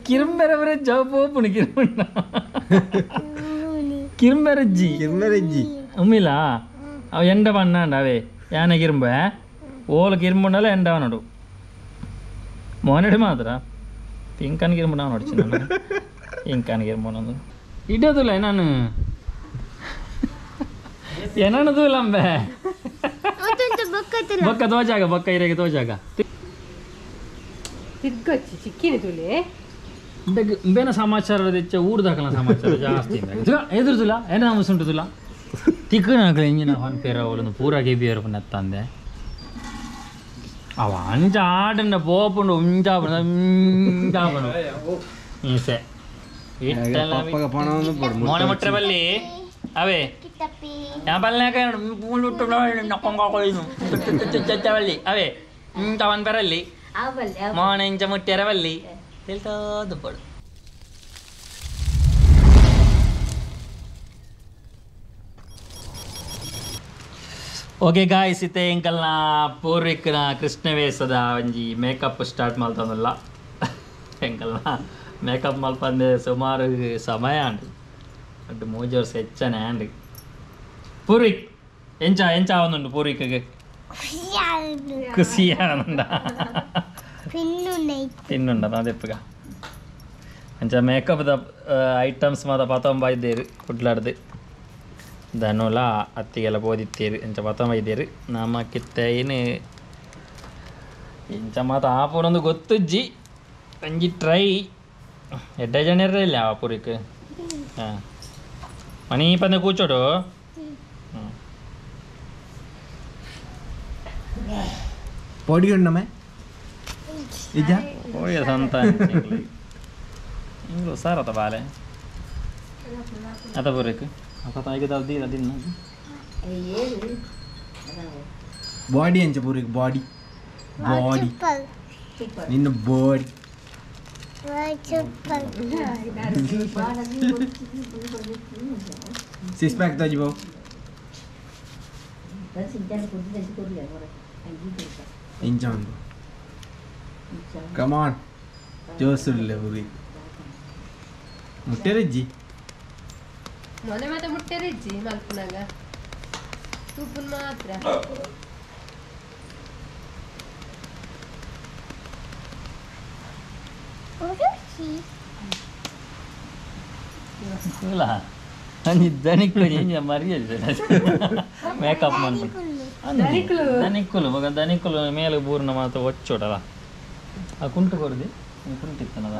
ಕಿರ್ಮೆರವರೆ ಜವಾಬು ಕಿರ್ಮಣ್ಣ ಕಿರ್ಮೆರಜ್ಜಿ ಉಮ್ಮಿಲ್ಲ ಅವು ಎಂಡ ಬಣ್ಣ ಅಂಡ ಅವೇ ಯಾನೆ ಕಿರ್ಂಬ ಓಲ ಕಿರ್ಮುಂಡಲ್ಲ ಎಂಡವ ನೋಡು ಮೋನೆಡೆ ಮಾತ್ರ ಪಿಂಕನ್ ಕಿರ್ಮುಂಡ ನೋಡಿ ಚಿನ್ನ ಇಂಕನ್ ಕಿರ್ಮುಂಡ ಇಡೋದಿಲ್ಲ ನಾನು ಏನದು ಲಂಬೆ ಬೊಕ್ಕ ತೋಜಾಗ ಬೊಕ್ಕ ಇರೆಗೆ ತೋಜಾಗ ಚಿಕ್ಕಿನ ತುಲೆ ಬೇನ ಸಮಾಚಾರ ತೆಚ್ಚ ಊರ್ದಾಕಲ ಸಮಾಚಾರ ಜಾಸ್ತಿ ಎದುರುದಿಲ್ಲ ಏನ ಉಂಟುದಿಲ್ಲ ತಿಕ್ಕನಾಗಲ ಇಂಜಿನ ಹೊನ್ ಪೇರ ಅವಳೊಂದು ಪೂರ ಗೆಬಿಯರ್ ನೆತ್ತಂದೆ ಅವ ಅಂಜ ಆಡನ್ನ ಪೋಪುಂಡು ಉಂಜಾಪನು ಈಸೆ ಮೋನೆ ಮುಟ್ರೆ ಬಲ್ಲಿ ಅವೇ ഞാൻ പറഞ്ഞേക്കാളി അവേ തവൻ പെരല്ലി മോണിഞ്ച മുട്ടിയര വല്ലി തിൽത്തോതുപ്പോൾ ಓಕೆ ಗಾಯ್ಸ್ ಇತ್ತೆ ಎಂಕಲ್ನ ಪೂರ್ವಿಕನ ಕೃಷ್ಣವೇಷದ ಒಂಜಿ ಮೇಕಪ್ ಸ್ಟಾರ್ಟ್ ಮಾಡ್ತಾನಲ್ಲ ಎಂಕಲ್ನ ಮೇಕಪ್ ಮಲ್ಪಂದೆ ಸುಮಾರು ಸಮಯ ಅಂಡು ಅಡ್ಡು 3 ವರ್ಷ ಹೆಚ್ಚನೆ ಅಂಡು ಪೂರ್ವಿಕ್ ಎಂಚ ಆವೊಂದುಂಡು ಪೂರ್ವಿಕ್ಗೆ ಖುಷಿ ಆನಂದ ತಿನ್ನುಂಡ ಅದೆಪ್ಪಗ ಅಂಚ ಮೇಕಪ್ದ ಐಟಮ್ಸ್ ಮಾತ ಪತಂಬ ಇದ್ದೇರು ಕುಡ್ಲಾಡ್ದು ಧನುಲ ಅತ್ತಿಗೆಲ್ಲ ಬೋದಿತ್ತೇರು ಎಂಚ ಪತಂಬ ಇದ್ದೇರು ನಮಕಿತ್ತೇನು ಇಂಚ ಮಾತ ಆಪುರೊಂದು ಗೊತ್ತುಜ್ಜಿ ಒಂಜಿ ಟ್ರೈ ಎಡ್ಡ ಜನ ಇರಲಿಲ್ಲ ಆ ಪೂರಿಕ್ ಹಾಂ ಮನಿ ಪಂದೆ ಕೂಚೋಡು പൊടി ഉണ്ടമേ പോയ ಸಂತ ಇಂಗ್ಲು ಸಾರ್ ಅತ ಬಾಲೆ ಅತ ಬರಕ್ಕೆ ಅತ ತಾಯಿಗೆ ದಲ್ದಿ ಅದಿನ್ನ ಬಾಡಿ ಅಂಚ ಪೂರಿಗೆ ಬಾಡಿ ಬಾಡಿ ನಿನ್ನ ಬಾಡಿ ಸಿಕ್ಸ್ ಪ್ಯಾಕ್ ತಜಿ ಬಾವು ಇಂಚಂದು ಕಮಾನ್ ಜೋಸುಲ್ಲ ಪೂರಿ ಮುಟ್ಟೆರಜ್ಜಿ ಮೊನ್ನೆ ಮತ್ತೆ ಮುಟ್ಟೆರಜ್ಜಿ ಮಲ್ಪನಾಗ ತೂಪನ್ ಮಾತ್ರ ಇಲ್ಲ ದನಿಕ್ಳು ಮರಿಯಲ್ಲ ಮೇಕಪ್ ಮಾಡ್ಬಿಟ್ಟು ದನಿಕ್ಕುಲು ಮಗ ದನಿಕ್ಕುಲು ಮೇಲೆ ಬೂರ್ನ ಮಾತ್ರ ಒಚ್ಚೋಟಲ್ಲ ಆ ಕುಂಟು ಕೊಡ್ದು ಕುಂಟಿತ್ತನದ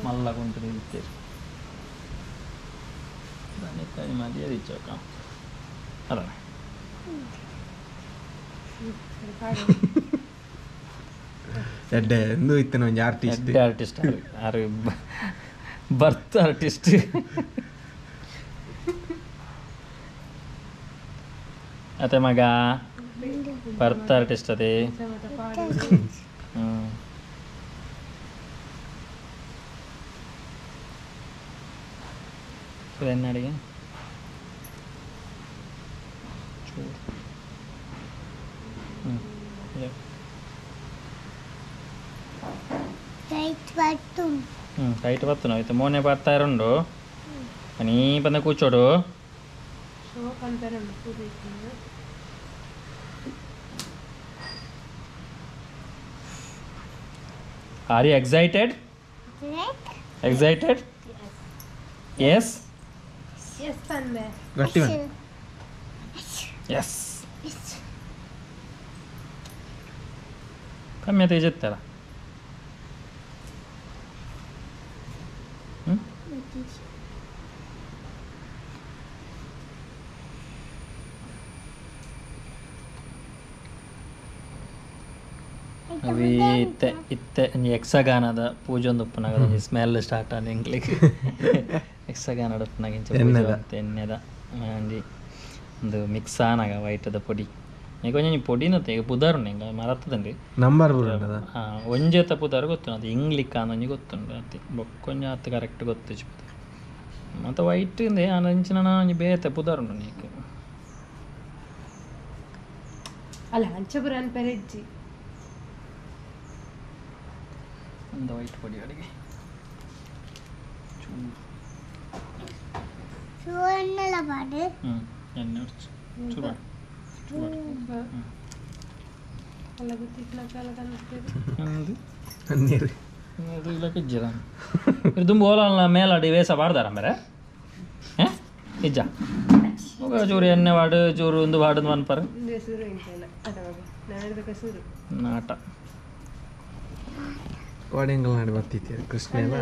ಮಲ್ಲ ಕುಂಟು ಇರ್ತೇವೆ ದನಿಕ್ಕಾಯಿ ಮದಿಯ ದಿಚ್ಚೋಕ ಅಲ್ಲ ಎಡ್ಡೆ ಎಂದು ಇತ್ತನ ಒಂದು ಆರ್ಟಿಸ್ಟ್ ಯಾರು ಬರ್ತ್ ಆರ್ಟಿಸ್ಟ್ ಅತೆ ಮಗ ಬರ್ತ್ ಆರ್ಟಿಸ್ಟ್ ಅದೇ എന്നടിಗೆ టైట్ పడుతున్నావు అయితే మోనే పడతారుండు అని పన్న కూర్చోడు Are you excited? Excited? Yes? Yes, Panda. ಗಟ್ಟಿ ಮಾಡಿ Yes. ಕಮ್ಮಿ ಆತ ಇಜತ್ತಲ್ಲ ಅವಿ ಇತ್ತೆ ಯಕ್ಷಗಾನದ ಪೂಜೆ ಒಂದು ಉಪ್ಪನಾಗ ಸ್ಮೆಲ್ ಸ್ಟಾರ್ಟ್ ಆದ ಇಂಗ್ಲಿಗೆ ಯಕ್ಷಗಾನದ ಉಪ್ಪನಾಗ ಎಣ್ಣೆದ ಅಂದಿ ಒಂದು ಮಿಕ್ಸ್ ಆನಾಗ ವೈಟದ ಪೊಡಿ ಈಗ ಒಂಜಿ ಪೊಡಿನತ್ತೆ ಈಗ ಪುದಾರು ಈಗ ಮರತ್ತದಂಡಿ ನಂಬರ್ ಒಂಜೇತ ಪುದಾರು ಗೊತ್ತು ಅದು ಇಂಗ್ಲಿಕ್ ಅನ್ನೊಂಜಿ ಗೊತ್ತುಂಡು ಅತಿ ಬೊಕ್ಕೊಂಜ ಅತ್ತು ಕರೆಕ್ಟ್ ಗೊತ್ತು ಮತ್ತು ವೈಟ್ ಇಂದೆ ಅಂಚಿನ ಒಂಜಿ ಬೇತೆ ಪುದಾರುಂಡು ನೀಕು ಅಲ್ಲ ಹಂಚಪುರ ಅನ್ಪೆರೆಜ್ಜಿ ಒಂದು ವೈಟ್ ಪೊಡಿ ಅಡಿಗೆ ಎಣ್ಣೆ ಉಡ್ಚು ಚೂರು ಅಲ್ಲ ಗೊತ್ತಿಲ್ಲ ಕಾಲ ನೀರು ಇಜ್ಜದ ಇದು ತುಂಬ ಓಲಲ್ಲ ಮೇಲಾಡಿ ವೇಸ ಪಾಡ್ದಾರ ಮೇರೆ ಇಜ್ಜ ಚೂರು ಎಣ್ಣೆ ವಾಡು ಚೂರು ಒಂದು ವಾಡದು ಮನ್ಪರ ಸುರು ಇಂತಲ್ಲ ನಾನು ಸುರು ನಾಟ ವಾಡಿಂಗಲ್ ನಾಡಿ ಬರ್ತಿದ್ದೀರಿ ಕೃಷ್ಣ ಎಲ್ಲ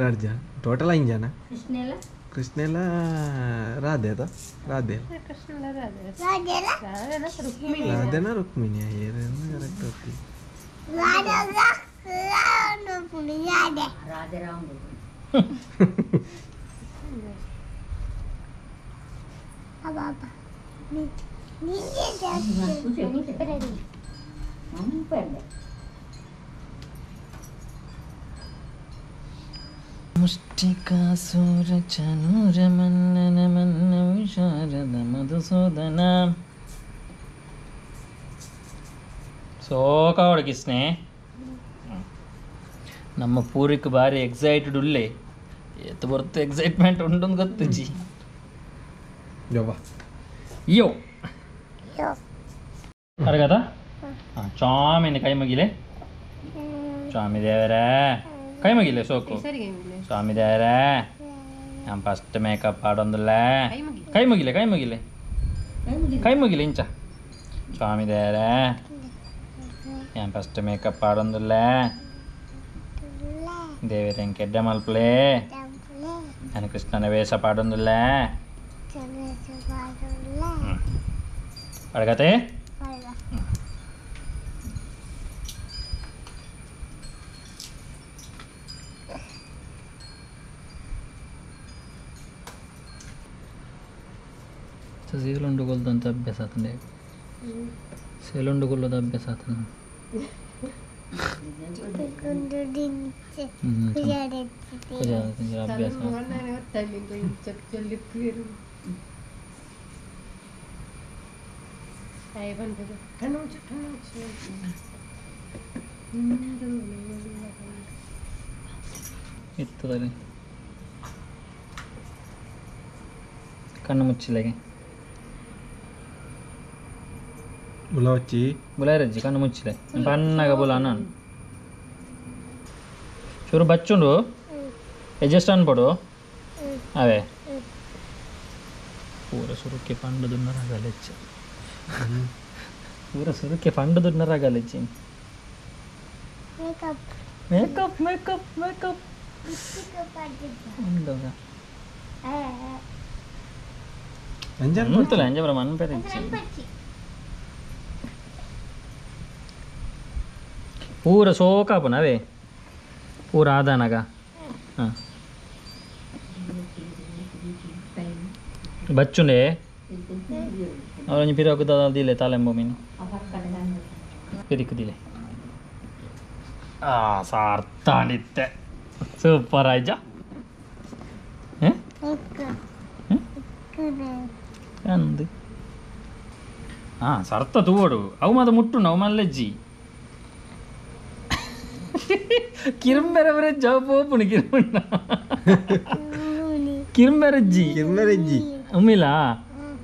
ರಾಜ್ಯ ಟೋಟಲ್ ಇಂಜನ ಕೃಷ್ಣ ಎಲ್ಲ ರಾಧೆ ಅದ ರಾಧೆ ರಾಧೆನ ರುಕ್ಮಿಣಿ ಕರೆಕ್ಟ್ ಹೋಗ್ತಿ ಮುಷ್ಟಿಕಾಸುರ ಚನೂರ ಮನ್ನನ ಮನ್ನ ವಿಶಾರದ ಮಧುಸೂದನ ಸೋಕ ಹೊಡಕಿಸ್ನೆ ನಮ್ಮ ಪೂರಿಕ್ ಭಾರಿ ಎಕ್ಸೈಟೆಡ್ ಉಳ್ಳೆ ಎತ್ತು ಬರ್ತು ಎಕ್ಸೈಟ್ಮೆಂಟ್ ಉಂಟು ಗೊತ್ತು ಜಿ ಯೋ ಅರಗದ ಸ್ವಾಮಿನ ಕೈ ಮುಗಿಲೆ ಸ್ವಾಮಿ ದೇವರೇ ಕೈ ಮುಗಿಲೆ ಸೋಕು ಸ್ವಾಮಿ ದೇವರೇ ഞാൻ ഫസ്റ്റ് മേക്കപ്പ് ആടൊന്നുമില്ലേ കൈ മുകില്ലേ കൈ മുകില്ലേ ഇഞ്ച സ്വാമി ദേവരേ ഞാൻ ഫസ്റ്റ് മേക്കപ്പ് ആടൊന്നുമില്ലേ ದೇವರೇ ಕೆಡ್ಡೆ ಮಲ್ಪಲೇ ನಾನು ಕೃಷ್ಣನ ವೇಷ ಪಾಡೊಂದಿಲ್ಲೇ ಅಡಗತೆ ಸೇಲುಂಡು ಕೊಲ್ದಂತ ಅಭ್ಯಾಸ ಆತಂಡೆ ಸೇಲುಂಡು ಕೊಲ್ಲೋದು ಅಭ್ಯಾಸ ಆತನ ಅಭ್ಯಾಸ ಇತ್ತದಲ್ಲಿ ಕಣ್ಣು ಮುಚ್ಚಿಲ್ಲಗೆ ಬುಲವಚ್ಚಿ ಬುಲಾರಜ್ಜಿ ಕಣ್ಣು ಮುಚ್ಚಿಲೆ ಪನ್ನಗ ಬುಲ ನಾನು ಚೂರು ಬಚ್ಚುಂಡು ಅಡ್ಜಸ್ಟ್ ಅನ್ಪಡು ಅವೇ ಪೂರ ಸುರುಕ್ಕೆ ಪಂಡು ದುನ್ನರಾಗಲೆಚ್ಚಿ ಪೂರ ಸುರುಕ್ಕೆ ಪಂಡು ದುನ್ನರಾಗಲೆಚ್ಚಿ ಮೇಕಪ್ ಮೇಕಪ್ ಮೇಕಪ್ ಉಂಡೋಗ ಅಂಜಬರ ಮನ್ಪೆರಿಚ್ಚಿ ಪೂರ ಸೋಕಾಪುನವೇ ಪೂರ ಆದಾನಗ ಹಾಂ ಬಚ್ಚುಂಡೆ ಅವರೊಂದು ಪಿರಕುದಿಲ್ಲ ತಾಲೆಂಬೊಮಿನಿ ಪಿರಿಕುದಿಲ್ಲ ಸಾರ್ತಾಣಿತ್ತೆ ಸೂಪರ್ ಆಯ್ಜ ಅಂದು ಸರ್ತ ತೂವಡು ಅವು ಮಾತ ಮುಟ್ಟು ಅವು ಮಲ್ಲೆಜ್ಜಿ ಕಿರುಂಬೆರವರೆ ಜವಾಬು ಕಿರುಂಬೆರಜ್ಜಿ ಕಿರ್ಮರೆಜ್ಜಿ ಉಮ್ಮಿಲ್ಲ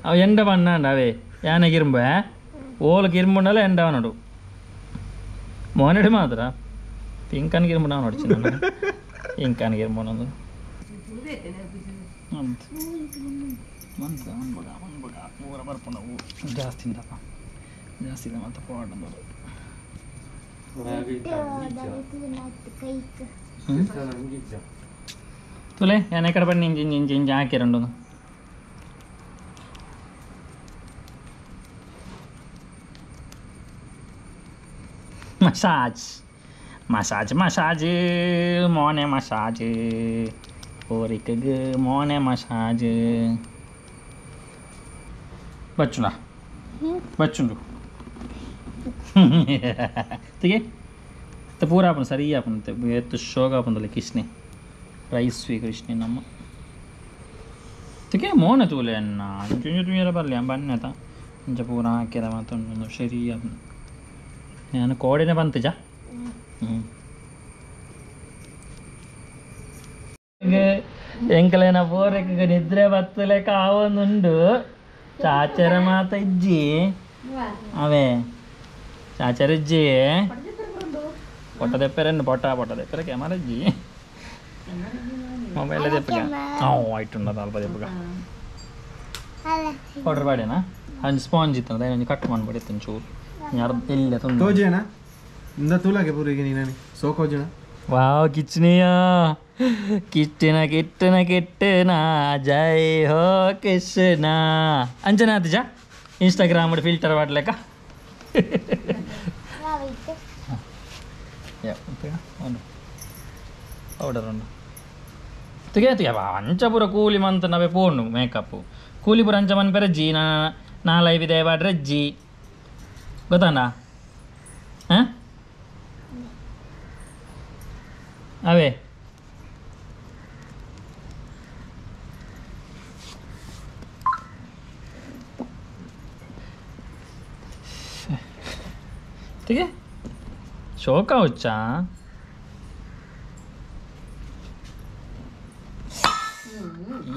ಅವು ಎಂಡ ಬಣ್ಣ ಅವೇ ಯಾನೆ ಕಿರುಂಬ ಓಲು ಕಿರುಂಬುಂಡಲ್ಲ ಎಂಡವ ನೋಡು ಮೋನೆಡು ಮಾತ್ರ ಪಿಂಕನ್ ಕಿರುಂಬು ನಾವು ನೋಡ್ಚಿ ಇಂಕನ್ ಕಿರುಂಬುನೊಂದು ಊರ ಬರ್ಪುಂಡ ಜಾಸ್ತಿ ಜಾಸ್ತಿ ಮತ್ತೆ ಪಾಡೋದು ತುಲೆ ഞാൻ എക്കടെ പണി ഇഞ്ചി ഇഞ്ചി ഇഞ്ചി ആക്കിരണ്ടോന്ന് മസാജ് മസാജ് മസാജ് മോനെ മസാജ് ഓരിക്കഗ് മോനെ മസാജ് ബച്ചുണ്ട ബച്ചുണ്ടു ठीक है तो पूरा अपन सरी अपन तो शौक अपन तो किसने ರೈಸ್ ಸ್ವೀಕರಿಸ್ತೀನಿ ನಮ್ಮ ತಿಕ್ಕೆ ಮೋನ ತೂಲೆ ಅನ್ನ ಇಂಚು ಇಂಚು ಬರಲಿ ಬನ್ನತ ಇಂಚ ಪೂರ ಹಾಕಿದ ಮತ್ತೊಂದು ಸರಿ ನಾನು ಕೋಡಿನೇ ಬಂತುಜ ಎಂಕಲೇನ ಪೋರಕ್ಕೆ ನಿದ್ರೆ ಬತ್ತಲೆ ಕಾವೊಂದುಂಡು ಚಾಚರ ಮಾತ ಇಜ್ಜಿ ಅವೇ ಚಾಚರ ಇಜ್ಜಿ పొట్ట తెప్పారండి పొట్ట తెప్పారు కెమెరా ఇజ్జి మొబైల్ తెప్పగా వైట్ ఉండదు అల్ప తెప్పగా పౌడర్ పాడేనా అది ಸ್ಪಾಂಜ್ ಇತ್ತು ಅದೇ ಕಟ್ ಮಾಡ್ಬಿಡಿತ್ತು ಚೂರು ಇಲ್ಲ ತೋಜೇನಾ ಇಂದ ತೂಲಾಗೆ ಪೂರಿಗೆ ನೀನು ಸೋಕೋಜನ ವಾವ್ ಕಿಚ್ಚನಿಯ ಕಿಟ್ಟನ ಜೈ ಹೋ ಕೃಷ್ಣ ಅಂಜನಾ ಅಜ್ಜ ಇನ್ಸ್ಟಾಗ್ರಾಮ್ ಫಿಲ್ಟರ್ ಮಾಡ್ಲೆಕ್ಕ ಪೌಡರ್ ಉಂಡು ತೆಗೆ ಅಂಚ ಪೂರ ಕೂಲಿ ಮಂತ ನಾವೇ ಪೋಣು ಮೇಕಪ್ ಕೂಲಿ ಪೂರ ಅಂಚ ಮನ್ ಪೆರಜ್ಜಿ ನಾ ಲೈವ್ ಇದೆ ಬಾಡ್ರಜ್ಜಿ ಗೊತ್ತಾನ ಹಾಂ ಅವೇ ತೆಗೆ ಶೋಕ ಹುಚ್ಚ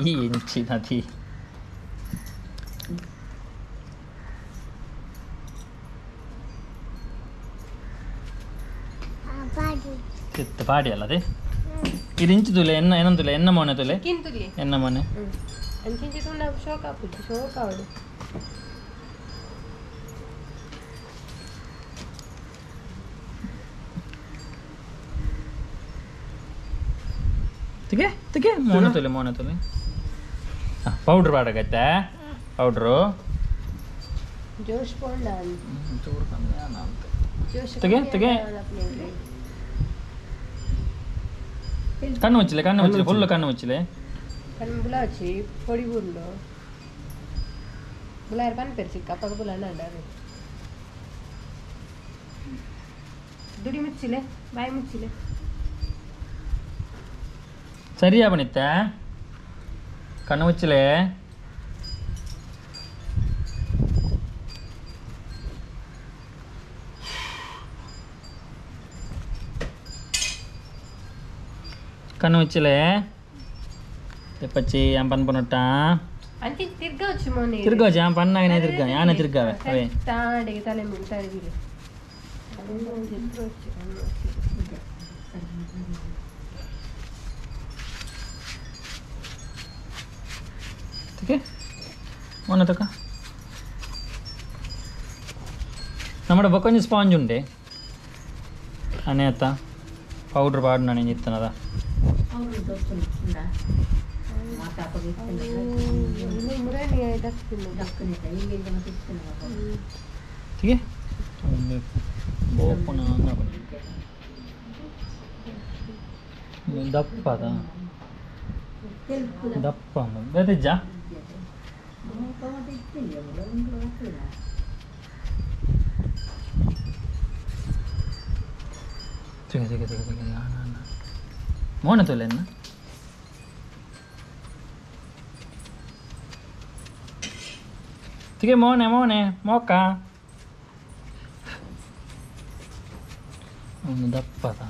ಈ ಇಂಚಿನದಿ ಪಾಡಿ ಅಲ್ಲದೆ ಇದು ಇಂಚು ತುಲೆ ಏನೊಂದು ತುಲೆ ಎನ್ನ ಮೊನೆ ತುಲೆ ಎನ್ನ ಮೊನೆ ತೆಗೆ ಮೊನೆ ತುಲೆ ಪೌಡ್ರ್ ಪಾಡಕತ್ತೆ ಪೌಡ್ರು ತೆಗೆ ಕಣ್ಣು ಮುಚ್ಚಲೆ ಫುಲ್ ಕಣ್ಣು ಮುಚ್ಚಲೆ ಬುಲಾಚಿ ಪೊಡಿ ಬುಲ್ಲು ಬುಲಾಯರ್ ಪನ್ ಪೆರ್ಸಿ ಕಪ್ಪಗ ಬುಲಾನ ಅಂಡಾರೆ ದುಡಿ ಮುಚ್ಚಿಲೆ ಬಾಯಿ ಮುಚ್ಚಿಲೆ ಸರಿಯಾ ಬಣಿತ್ತ ಕಣ್ಣು ಮುಚ್ಚಲೆ కన్ను వచ్చిలే తెప్పచ్చి ఏం పని పనుట్టా అంటే తిరగవచ్చు మోని తిరగవచ్చు ఏం పని నాయన తిరగా యాన తిరగావే అవే తాడే తಲೆ ముంటాడు వీరు ഓക്കെ മോനത്തൊക്കെ നമ്മുടെ ബൊക്കൊഞ്ച് സ്പോഞ്ച് ഉണ്ട് అనేత పౌడర్ పాడినా నేను చెప్తున్నదా ఓపెన్ దప్పదా దప్ప తెజ్జా മോനെ തൊല്ലെന്ന ತಿಗೆ ಮೋನೆ ಮೋಕ ಅವನು ದಪ್ಪದ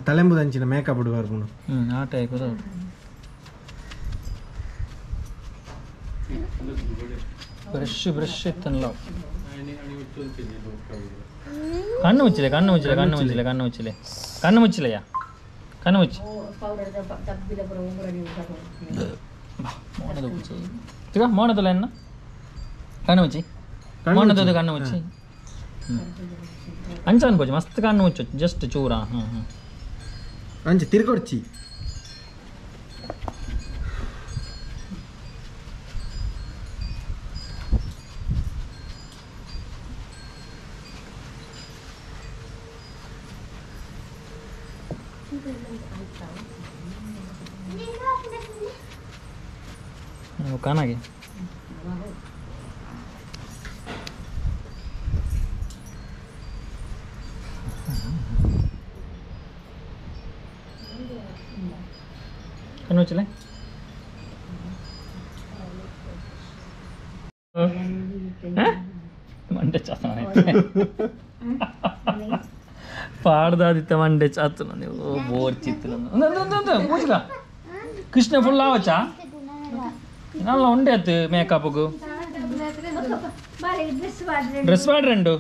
ತಲೆಂಬುದಂಚಿನ ಮೇಕಪ್ ಬಿಡುವರು ಆ ಟೈಪ್ ಬ್ರಷ್ ಇತ್ತಲ್ಲ ಕಣ್ಣು ಮುಚ್ಚಲೆ ಮುಚ್ಚಲೆಯಾ ಕಣ್ಣು ಮುಚ್ಚಿ ಮೋನ ತೊಲೆ ಎನ್ನ ಕಣ್ಣು ಮುಚ್ಚಿ ಮೋನ ತೊದು ಕಣ್ಣು ಮುಚ್ಚಿ ಅಂಚ ಅನ್ಕೋಚಿ ಮಸ್ತ್ ಕಣ್ಣು ಮುಚ್ಚು ಜಸ್ಟ್ ಚೂರ ಅಂಚೆ ತಿರ್ಗೊಡ್ಚಿ ಕಾನಾಗೆ ಕಣ್ಣು ಮುಚ್ಚಲೆ పాడదాదిత్య మండే చేస్తున్నాను బోర్ చిత్తులు పూజగా కృష్ణ ఫుల్ అవచ్చా నల్ల ఉండేది మేకప్కు డ్రెస్ వాడరండు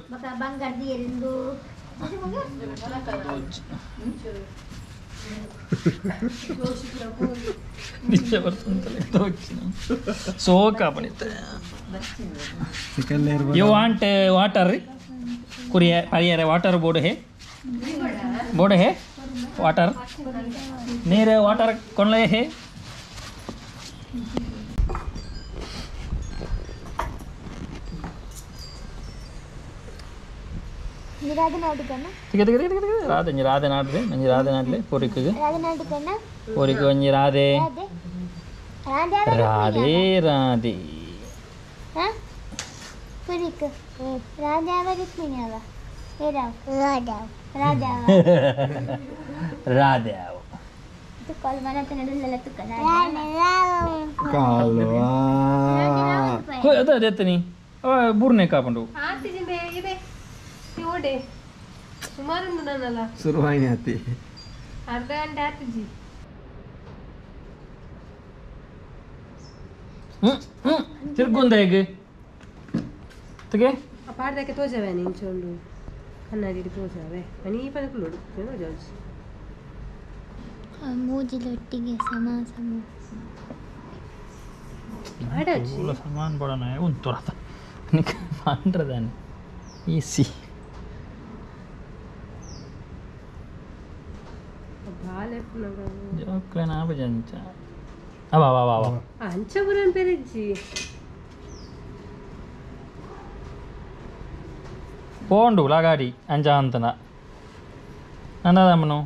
ಸೋಕ ಯು ವಾಂಟ್ ವಾಟರ್ ಕುರಿಯ ಹರಿಯರೆ ವಾಟರ್ ಬೋರ್ಡ್ ಹೇ ವಾಟರ್ ನೀರು ವಾಟರ್ ಕೊಂಡ್ಲೇ ಹೇ ರಾಧೆ ನಾಡ್ರೆ ನಂಜಿ ರಾಧೆ ನಾಡ್ಲೆ ಪೂರಿಕೆ ಪೂರಿಕೆ ಒಂಜಿ ರಾಧೆ ರಾಧೆ ರಾಧೆ ರಾಧೆ ಅದೇ ಬೂರ್ನೆ ಕಾಪಂಡು ಸುಮಾರು ನನ್ನಲ್ಲ ಸುರುವಾಯಿನಿ ಆತಿ ಅರ್ಧ ಗಂಟೆ ಆತಿಜಿ ತಿರ್ಗುಂದ ಹೇಗೆ ತೆಗೆ ಪಾಡ್ದಕ್ಕೆ ತೋಜವೆ ನಿಂಚೊಂಡು ಕನ್ನಡಿ ತೋಜವೆ ಮನಿ ಪದಕುಲು ತೋಜಾಜ್ ಮೂಜಿಲೊಟ್ಟಿಗೆ ಸಮ ಆಡಾಜಿ ಸಮಾನ ಬಡನ ಉಂಟು ರಥ ನಿಕ ಮಾಡ್ರದಾನೆ ಈಸಿ ಜೋಕ್ಲೇನ ಆಬಜಂಚ ಅವ ಅವ ಅವ ಅಂಚಪುರನ್ ಪೆರಿಜ್ಜಿ పోండు లాగాడి అంచా అంతన అన్నదమ్మను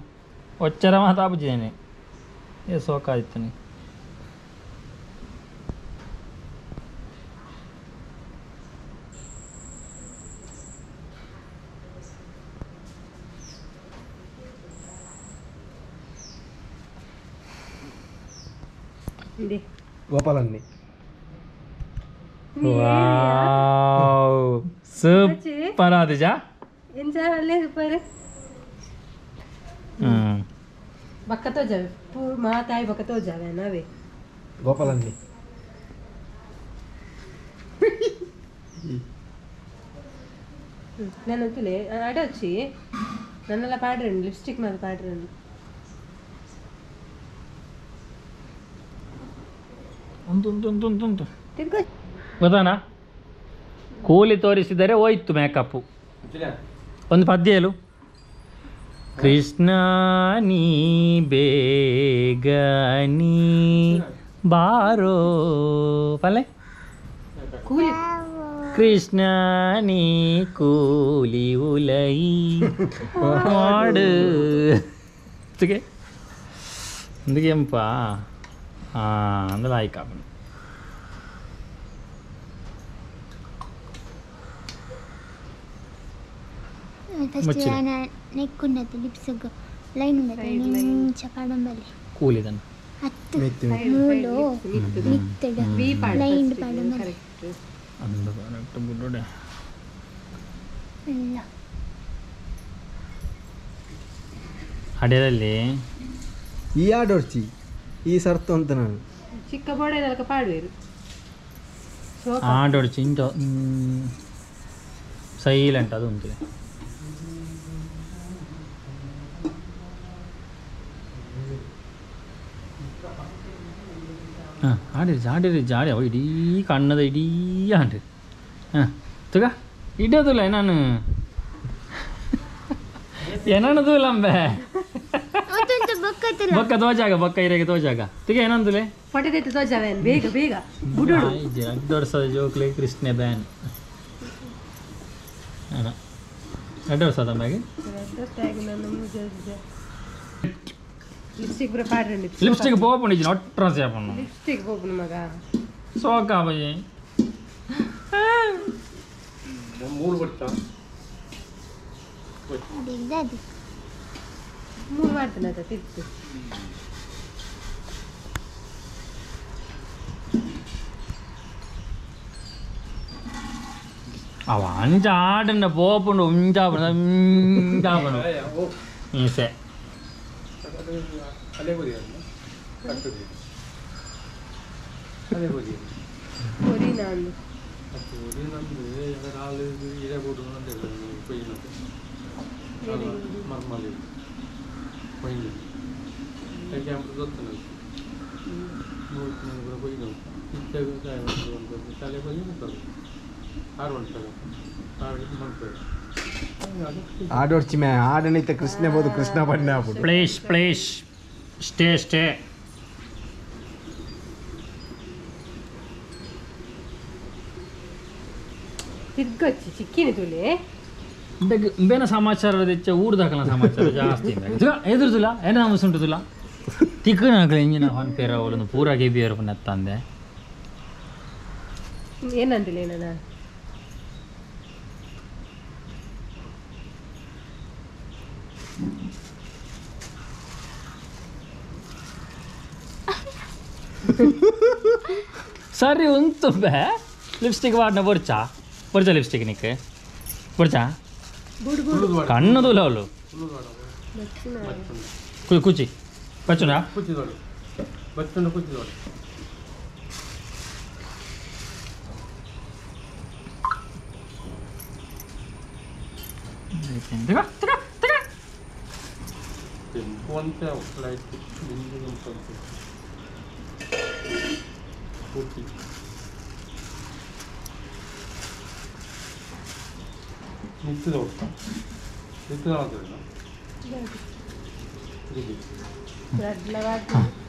వచ్చారమా తాపుచ్చేనే ఏ సోకాదిత్తని ಗೋಪಾಲನ್ನಿ ವಾವ್ ಸೂಪರ್ ಆದಿಜಾ ಎಂಜಾಲೆ ಸೂಪರ್ ಬಕ್ಕ ತೋಜವೆ ಮಾತಾಯಿ ಬಕ್ಕ ತೋಜವೆ ನಾವೇ ಗೋಪಾಲನ್ನಿ ನಾನು ತುಲೆ ಅಡೋಚ್ಚಿ ನನ್ನೆಲ್ಲ ಪಾಡ್ರಂಡು ಲಿಪ್ಸ್ಟಿಕ್ ಮೇಲೆ ಪಾಡ್ರಂಡು ಉಂಟು ಗೊತ್ತಾನ ಕೂಲಿ ತೋರಿಸಿದರೆ ಹೋಯ್ತು ಮೇಕಪ್ಪು ಒಂದು ಪದ್ಯ ಹೇಳು ಕೃಷ್ಣ ನೀ ಬೇಗ ನೀ ಬಾರೋ ಪಲ್ಲೆ ಕೃಷ್ಣ ನೀ ಕೂಲಿ ಉಲೈ ಮಾಡು ఎందుకేంపా అందులో ఆయి కాపండి ಫಸ್ಟ್ ನೆಕ್ಕುಂಡತ್ತೆ ಲಿಪ್ಸ್ಗೆ ಲೈನ್ ಉಂಡತ್ತೆ ಚಪಾಡಂ ಬಲ್ಲಿ ಕೂಲಿದನ್ನ ಹತ್ತು ಮೂಲು ಮಿತ್ತಡ ಲೈನ್ ಪಾಡಂ ಬಲ್ಲಿ ಅಂದ ಕರೆಕ್ಟ್ ಬುಡ್ಡೆ ಇಲ್ಲ ಹಡೆಯಲ್ಲಿ ಈ ಆಡೋರ್ಚಿ ಈ ಸರ್ತು ಅಂತ ನಾನು ಚಿಕ್ಕ ಬೋಡೆ ನಲ್ಕ ಪಾಡುವೇರು ಆಡೋಡು ಚಿಂಟ ಸೈಲೆಂಟ್ ಅದು ಉಂಟಿದೆ ಹಾಂ ಆಡಿರಿ ಜಾಡಿ ಅವ ಇಡೀ ಕಣ್ಣದ ಇಡೀ ಆಂಡ್ರಿ ಹಾಂ ತಗ ಇಡೋದಿಲ್ಲ ನಾನು ಏನನ್ನದು ಲಂಬೆ ಬೊಕ್ಕ ತೋಜಾಗ ಬೊಕ್ಕ ಇರೆಗೆ ತೋಜಾಗ ತಿಗ ಏನಂದುಲೆ ಪಟೆದೆತ್ತು ತೋಜವೆ ಬೇಗ ಬೇಗ ಬುಡುಡು ಅಡ್ಡೋಡ್ಸದ ಜೋಕ್ಲೆ ಕೃಷ್ಣ ಬ್ಯಾನ್ ಅಣ್ಣ ಅಡ್ಡೋಡ್ಸದ ಮ್ಯಾಗೆ ಲಿಪ್ಸ್ಟಿಕ್ ಬರ ಪಾಡ್ರಂಡು ಲಿಪ್ಸ್ಟಿಕ್ పోపండి ఒట్రా చేపను ಲಿಪ್ಸ್ಟಿಕ್ పోపును ಮಗ సోకా బయ్యి ಮೂರು ಬರ್ತಾ ದಿಗ್ದಾದಿ ಮೂರು ಮಾಡ್ತಾನೆ ಅದ ತಿರ್ತು ಅವ ಅಂಚ ಆಡನ್ನ ಪೋಪುಂಡು ಉಂಚಾಪುಂಡು ಉಂಚಾಪುಂಡು ಈಸೆ பொரி நான் ఆడొచ్చి మే ఆడనైతే కృష్ణ పోదు కృష్ణ పడినా అప్పుడు ಪ್ಲೇಸ್ ಸ್ಟೇ ತಿರ್ಗೊಚ್ಚಿ ಚಿಕ್ಕಿನಿ ತುಲೆ ಬೇನ ಸಮಾಚಾರ ತೆಚ್ಚ ಊರ್ದಾಕಲ ಸಮಾಚಾರ ಜಾಸ್ತಿ ಎದುರು ತುಲ ಏನ ನಮಸುಂಟು ತುಲ ತಿಕ್ಕನಾಕಲ ಇಂಜಿನ ಹೊನ್ ಪೇರ ಅವಳೊಂದು ಪೂರ ಗೆಬಿಯರ್ ನೆತ್ತಂದೆ ಏನಂದಿಲ್ಲ ಏನ ಸರಿ ಉಂಟು ಬೇ ಲಿಪ್ಸ್ಟಿಕ್ ವಾಡಿನ ಬರ್ಚಾ ಲಿಪ್ಸ್ಟಿಕ್ ನಿಕ್ಕೆ ಬರ್ಚಾ ಕಣ್ಣು ತುಲ ಅವಳು ಕುಚಿ ಬಚ್ಚುನಾ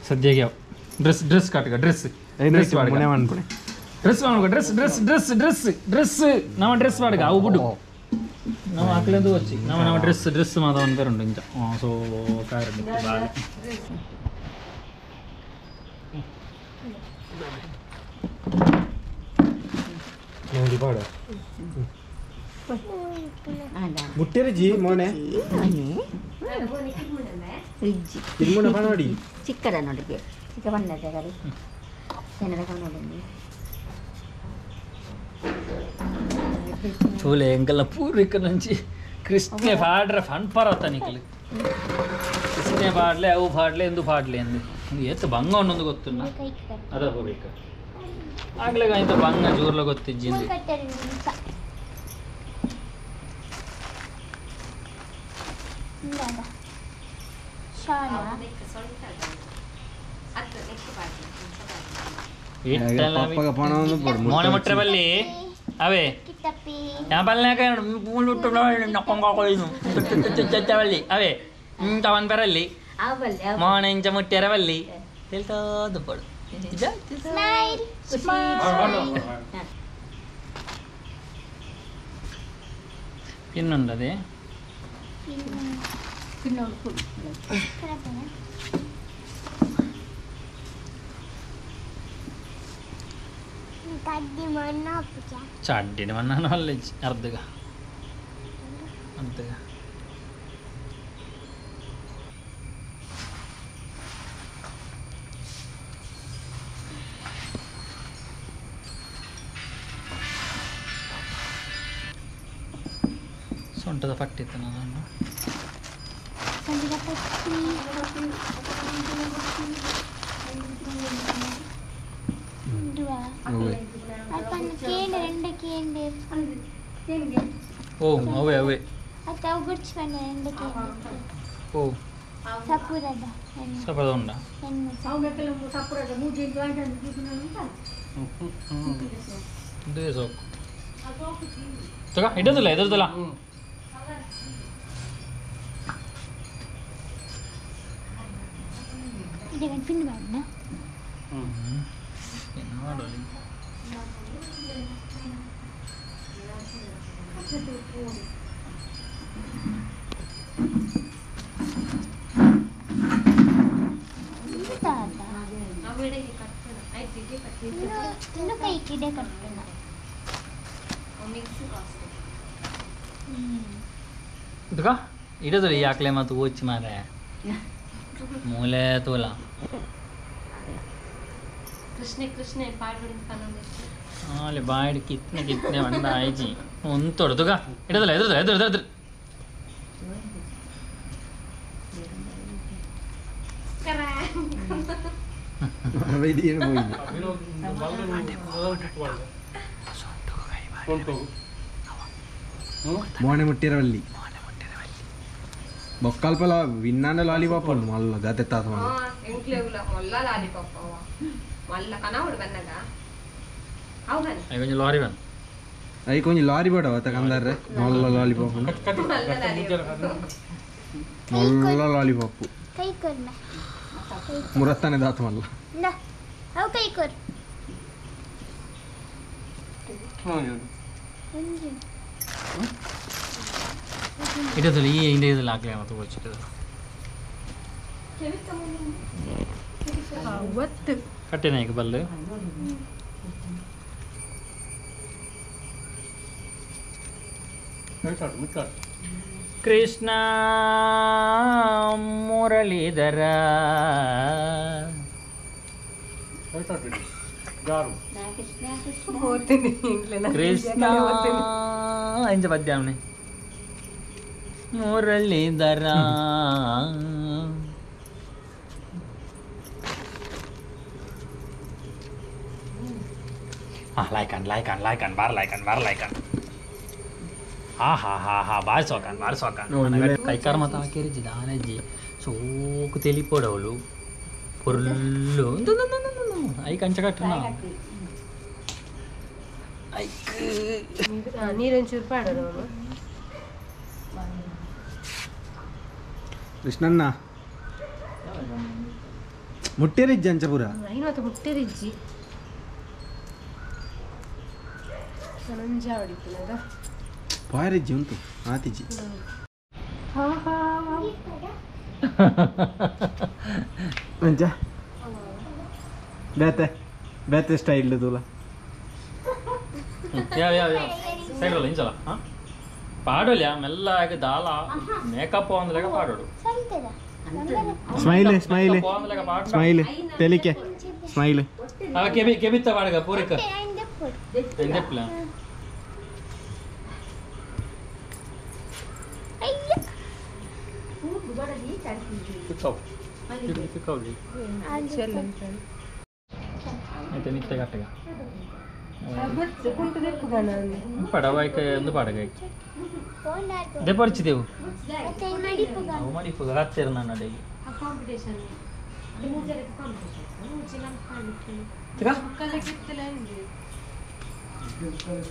ಸದ್ಯಗೆ ಡ್ರೆಸ್ ಕಾಟಕ ಡ್ರೆಸ್ ನಮ್ಮ ಡ್ರೆಸ್ ಪಾಡಗ ಅವು ಬಿಡು ನಾವು ಹಾಕ್ಲೆಂದು వచ్చి ನಮ್ಮ ಡ್ರೆಸ್ ಮಾದ ಒಂದು ಪೇರುಂಡು ಇಂಚ ಸೊ ಕಾರಣ ಬಾಳೆ ನೋಡಿ ಪಾಡ ಮುಟ್ಟೆರೆ ಜಿ ಮೋನೆ ತಿರುಮಣ ನೋಡಿ ಚಿಕ್ಕದ ನೋಡಿ ಚಿಕ್ಕ ಬಂದದೆ ಗಾಡಿ ಏನದ ನೋಡಿ చూలే ఎంకల పూర్విక నుంచి కృష్ణ పాడ్ర ఫన్ పరత నికలి కృష్ణ పాడలే అವು పాడలే ಎಂದು ಪಾಡಲೇ ಎಂದು ಎತ್ತು ಭಂಗ ಅನ್ನೊಂದು ಗೊತ್ತುನ್ನ ಅದ ಹೋಗ್ಬೇಕ ಆಗ್ಲೇ ಇಂತ ಭಂಗ ಜೋರ್ಲ ಗೊತ್ತಿಜ್ಜಿಂది ಮೋನೆ ಮುಟ್ರೆ ಬಲ್ಲಿ ಅವೇ ಯಾಪಲ್ನಾಕ ಬಲ್ಲಿ ಅವೇ ತವನ್ ಬರಲ್ಲಿ ಮೋನ ಇಂಚ ಮುಟ್ಟ್ಯಾರ ಬಲ್ಲಿ ತಿಳ್ತೋದು ಪಡು ಇನ್ನೊಂದದೇ ചാടിന് മണ്ണാണ് വല്ല അർദ്ധക അർദ്ധക ಸೊಂಟದ ಪಟ್ಟಿತ್ತು ನಾನು ಓ ಅವೇ ಅವೇ ಓ ಸಪದ ಉಂಡ ಇದೇ ಸೋಕು ತಗ ಇಡೋದಿಲ್ಲ ಎದುರ್ದಲ್ಲ ಮಾಡೋದು ಇದಕ್ಕ ಇಡೋದಿಲ್ಲ ಯಾಕಲೆ ಮತ್ತು ಓಚಿ ಮಾರೆ ಮೂಲೆ ತೋಲ ಕೃಷ್ಣ ಪಾಡ್ಬಿಡಿನ ಹಾಲೆ ಬಾಯ್ಡ್ ಕಿತ್ನೆ ಕಿತ್ನೆ ಬಂದ ಆಯ್ಜಿ ಒಂದು ತೊಡ್ದುಗ ಇಡದಲ್ಲ ಎದುರ್ದಲ್ಲ ಎದುರು మోనే ముట్టిరవల్లి బొక్కల్పల విన్నాన లాలీపాప్ ఉంది మళ్ళీ గత తాత కొంచెం లారీ వన్ అవి కొంచెం లారీ పడవ తకందర్రే మళ్ళీ లాలీపాప్ మళ్ళీ లాలీపాప్ ಕೈ ಕೊರ್ಮ మురస్తానే దాత మళ్ళీ ನ ಅವು ಕೈ ಕೊರ್ ಇಡೋದಿಲ್ಲ ಈ ಹಿಂದೆ ಇದಿಲ್ಲ ಹಾಕ್ಲಿ ಮತ್ತೆ ಗೊತ್ತಿಲ್ಲ ಕಟ್ಟಿನ ಈಗ ಬಲ್ಲು ಕೃಷ್ಣ ಮುರಳೀಧರ ಕೃಷ್ಣ ಇಂಚ ಪದ್ಯಾವನೆ ಮುರಳೀಧರ ಲೈಕನ್ ಬಾರಿ ಸೋಕನ್ ಕೈಕಾರ ಮತ ಹಾಕಿರಿಜಿ ದಾನಜ್ಜಿ ಸೋಕು ತೆಲಿಪೋಡವಳು పొర్లు అయి కంచ కట్టున్నా ನೀರೊಂದು ಚೂರು ಪಾಡೋದು ಕೃಷ್ಣಣ್ಣ ಮುಟ್ಟೇರಿಜ್ಜಿ ಅಂಚಪುರ ಐನತ್ತು ಮುಟ್ಟೇರಿಜ್ಜಿ ನಂಜ ಹೊಡಿತೀನದ ಪಾಯರಿಜ್ಜಿ ಉಂಟು ಆತಿಜ್ಜಿ ಮಂಚ ಬೇತೆ ಸ್ಟೈಲ್ ತುಲ సైడ్ ఇంచలా పాడోలే మెల్లగా దాలా మేకప్ పోందలేక పాడోడు స్మైల్ స్మైల్ స్మైల్ తెలికే స్మైల్ ಕೆಬಿತ್ತ ಪಾಡಗ ಪೂರಿಕ ಎಂದೆಪ್ಲ అయితే నిత్య కట్టగా పడవాయిక ಎಂದು ಪಾಡಗ ದೆ ಪರಿಚಿದೆವು ಅವು ಮಾಡಿಪುಗ ಹತ್ತಿರ ನನ್ನ ಅಡೆಗೆ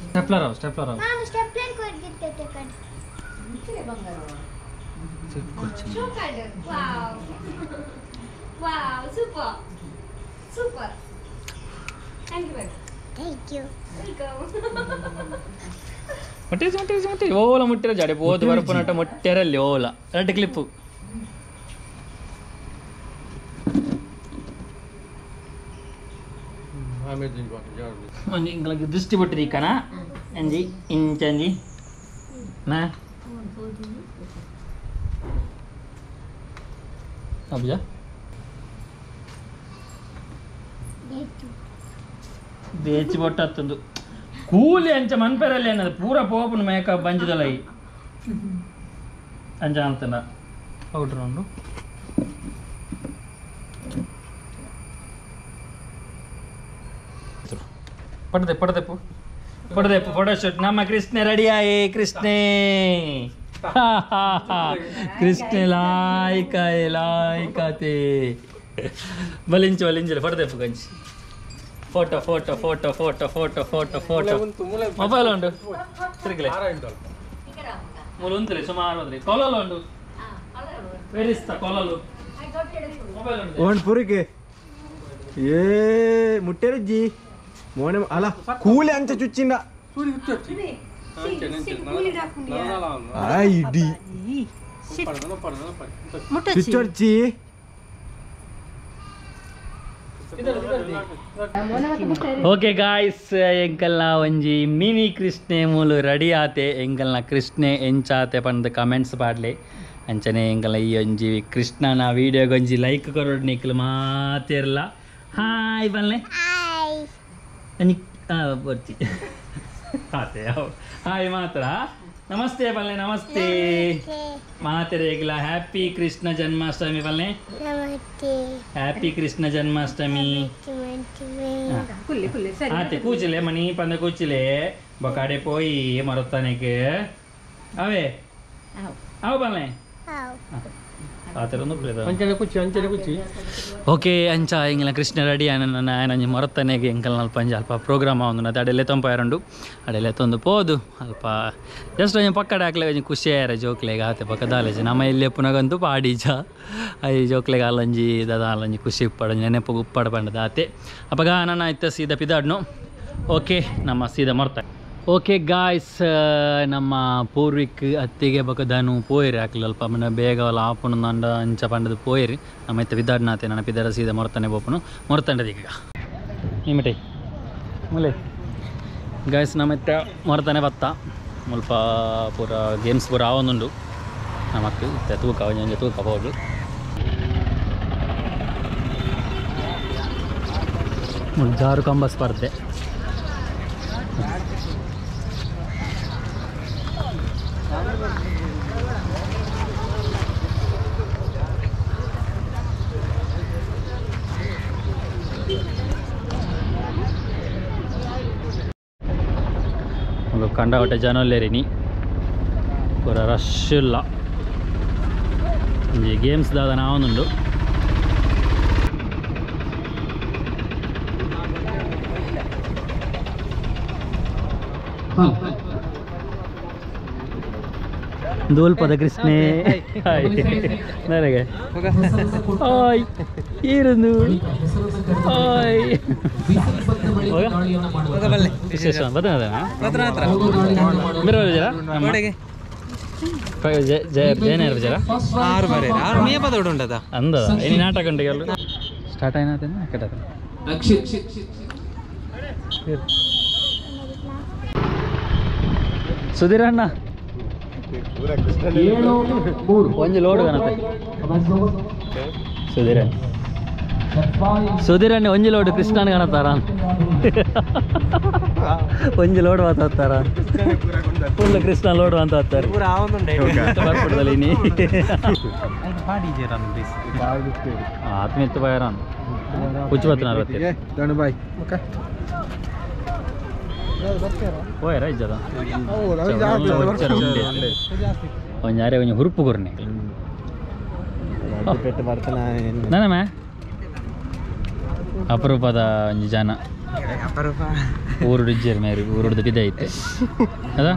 ಸ್ಟೆಪ್ಲರ್ ಅವು ಸ್ಟೆಪ್ಲರ್ ಕೊಡ್ಗಿತ್ತೆ ಕಣ್ ಸೂಪರ್ ಥ್ಯಾಂಕ್ ಯು ಮುಟ್ಟಿ ಓಲ ಮುಟ್ಟಿರ ಜಾಡೆ ಬೋದು ಬರಪನಟ ಮುಟ್ಟೆರಲ್ಲಿ ಓಲ ಎರಡು ಕ್ಲಿಪ್ಪು ఇంకలకి దృష్టి పుట్టింది ఇక్కడ అంజి ఇంచంజి నా అబ్బా ಬೇಚಿ ಬೊಟ್ಟತ್ತಂದು ಕೂಲಿ ಅಂಚ ಮನ್ಪೆರಲ್ಲಿ ಏನದು ಪೂರ ಪೋಪುನ ಮೇಕಪ್ ಬಂಜಿದಲೈ ಅಂಚ ಅಂತನ ಪೌಡ್ರ್ ಉಂಡು ಪಡದೆಪ್ಪು ಫೋಟೋಶೂಟ್ ನಮ್ಮ ಕೃಷ್ಣ ರೆಡಿಯಾಯೇ ಕೃಷ್ಣೇ ಕೃಷ್ಣ ಲಾಯ್ಕಾತೆ ಬಲಿಂಚು ಪಡದೆಪ್ಪು ಗಂಜಿ ಫೋಟೋ ಮೊಬೈಲ್ ಉಂಡು ತಿರುಗಲೆ ಮೂಲ ಉಂತ್ರಿ ಸುಮಾರು ಹೋದ್ರಿ ಕೊಲಲು ಉಂಡು ವೇರಿಸ್ತಾ ಕೊಲಲು ಮೊಬೈಲ್ ಉಂಡು ಓಣ್ ಪುರಿಗೆ ಏ ಮುಟ್ಟೇರಿಜ್ಜಿ ಮೋನೆ ಅಲ್ಲ ಕೂಲಿ ಅಂಚ ಚುಚ್ಚಿಂದ ಇಡಿ ಚುಚ್ಚೊಡ್ಚಿ ಓಕೆ ಗಾಯ್ಸ್ ಎಂಕಲ್ನ ಒಂಜಿ ಮಿನಿ ಕೃಷ್ಣೆ ಮೂಲು ರೆಡಿ ಆತೆ ಎಂಕಲ್ನ ಕೃಷ್ಣೆ ಎಂಚಾತೆ ಪಂದ್ ಕಮೆಂಟ್ಸ್ ಪಾಡ್ಲೆ ಅಂಚನೆ ಎಂಕಲ್ನ ಈ ಒಂಜಿ ಕೃಷ್ಣನ ವಿಡಿಯೋಗೊಂಜಿ ಲೈಕ್ ಕೊರೋಡು ನಿಕ್ಲು ಮಾತಿರಲ್ಲ ಹಾಯ್ ಬಲ್ಲೆ ಬರ್ತಿ ಆತೆ ಹಾಯ್ ಮಾತ್ರ ನಮಸ್ತೆ ಬಲ್ಲೆ ನಮಸ್ತೆ ಮಾತೆರೆಗಿಲ್ಲ ಹ್ಯಾಪಿ ಕೃಷ್ಣ ಜನ್ಮಾಷ್ಟಮಿ ಬಲ್ಲೆ ಹ್ಯಾಪಿ ಕೃಷ್ಣ ಜನ್ಮಾಷ್ಟಮಿ ಕುಲ್ಲಿ ಕುಲ್ಲಿ ಸರಿ ಆತೆ ಕೂಚಿಲೆ ಮನಿ ಪಂದ ಕೂಚಿಲೆ ಬೊಕಾಡೆ ಪೋಯಿ ಮರತ್ತಾನೆಗೆ ಅವೇ ಅವು ಬಲ್ಲೆ ಅಂಚನೆ ಕುಚ್ಚಿ ಓಕೆ ಅಂಚ ಇಂಗ್ಲ ಕೃಷ್ಣ ರೆಡಿ ಆಯನ ಮೊರತ್ತನೆಗೆ ಎಂಕಲ್ ನಲ್ಪ ಅಂಜ ಅಲ್ಪ ಪ್ರೋಗ್ರಾಮ್ ಆವೊಂದು ಅದು ಅಡೆಲ್ಲ ತೊಂಪಾಯರಂಡು ಅಡೆಲ್ಲ ತೊಂದು ಪೋದು ಅಲ್ಪ ಜಸ್ಟ್ ಒಂಜಿ ಪಕ್ಕಡೆ ಹಾಕ್ಲೆ ಒಂಜಿ ಖುಷಿ ಆಯ್ರೆ ಜೋಕ್ಲೆಗೆ ಆತೆ ಪಕ್ಕ ದಾಲೇಜ್ ನಮ್ಮ ಇಲ್ಲಿ ಪುನಗಂತೂ ಪಾಡೀಜ ಐ ಜೋಕ್ಲೆಗೆ ಅಲ್ಲಂಜಿ ದಾದ ಅಲ್ಲಂಜಿ ಖುಷಿ ಉಪ್ಪಡ ನೆನಪು ಉಪ್ಪಡ ಪಂಡದ ಆತೆ ಅಪ್ಪಗ ನನ್ನ ಇತ್ತ ಸೀದಾ ಪಿದಾಡ್ನು ಓಕೆ ನಮ್ಮ ಸೀದಾ ಮೊರ್ತ ಓಕೆ ಗಾಯ್ಸ್ ನಮ್ಮ ಪೂರ್ವಿಕ್ ಅತ್ತಿಗೆ ಬಕದಾನು ಪೋಯಿರಿ ಹಾಕ್ಲಿ ಅಲ್ಪ ಮನೆ ಬೇಗ ಅಲ್ಲ ಆಪುನು ನಂಡ ಅಂಚ ಪಂಡದು ಪೋಯಿರಿ ನಮ್ಮ ಇತ್ತ ಬಿದ್ದಾಡ್ನಾತೆ ನನ್ನ ಪಿದಾರ ಸೀದಾ ಮೊರತಾನೆ ಬೋಪನು ಮೊರತಂಡದ ಈಗ ನಿಮ್ಮಟೆ ಮುಲೆ ಗಾಯ್ಸ್ ನಮ್ಮ ಇತ್ತ ಮೊರತಾನೆ ಬತ್ತ ಮುಲ್ಪ ಪೂರ ಗೇಮ್ಸ್ ಪೂರ ಆವೊಂದುಂಡು ನಮಕ್ ಇತ್ತ ತೂಕ ಒಂಜಿ ತೂಕ ಹೋಗಿ ಜಾರು ಕಂಬ ಸ್ಪರ್ಧೆ ಕಂಡಗಟ್ಟೆ ಜನ ಇಲ್ಲೇರಿನಿ ಪೂರ ರಶ್ ಇಲ್ಲ ಈ ಗೇಮ್ಸ್ ದಾದ ನಾವೊಂದುಂಡು ದೋಲ್ಪದ ಕೃಷ್ಣೆ ನನಗೆ ಆಯ್ ಈರಂದು ಆಯ್ ವಿಶೇಷ ಬದನದನಾ ಜಯನೇರ ವಿಚಾರ ಅಂದ ಏನಿ ನಾಟಕ ಉಂಟು ಎಲ್ಲ ಸ್ಟಾರ್ಟ್ ಆಯ್ನ ಕೆಟ್ಟ ಸುಧೀರ್ ಅಣ್ಣ ಒಂಜಿ ಲೋಡ್ ಕಾಣತ್ತೆ ಸುಧೀರಣ್ಣ ಒಂಜಿ ಲೋಡ್ ಕೃಷ್ಣನ್ ಕಾಣತ್ತಾರ ಒಂಜಿ ಲೋಡ್ ಮಾತಾಡ್ತಾರ ಫುಲ್ ಕೃಷ್ಣ ಲೋಡ್ ಅಂತ ಹತ್ತಾರೆ ಬರ್ಬಿಡ್ದಲ್ಲ ನೀ ಆತ್ಮೀಯತ್ತು ಬಯರಾನ್ ಹುಚ್ಚು ಹೋಯ್ ರೈಜದ ಒಂಜಾರೆ ಒಂಜಿ ಹುರುಪು ಕೊರ್ನೆ ನನ್ನಮ್ಮ ಅಪರೂಪದ ಒಂಜಿ ಜನ ಊರುಡು ಇಜ್ಜೇರಿ ಮೇರಿ ಊರುಡ್ದು ಬಿದೆ ಐತೆ ಅದ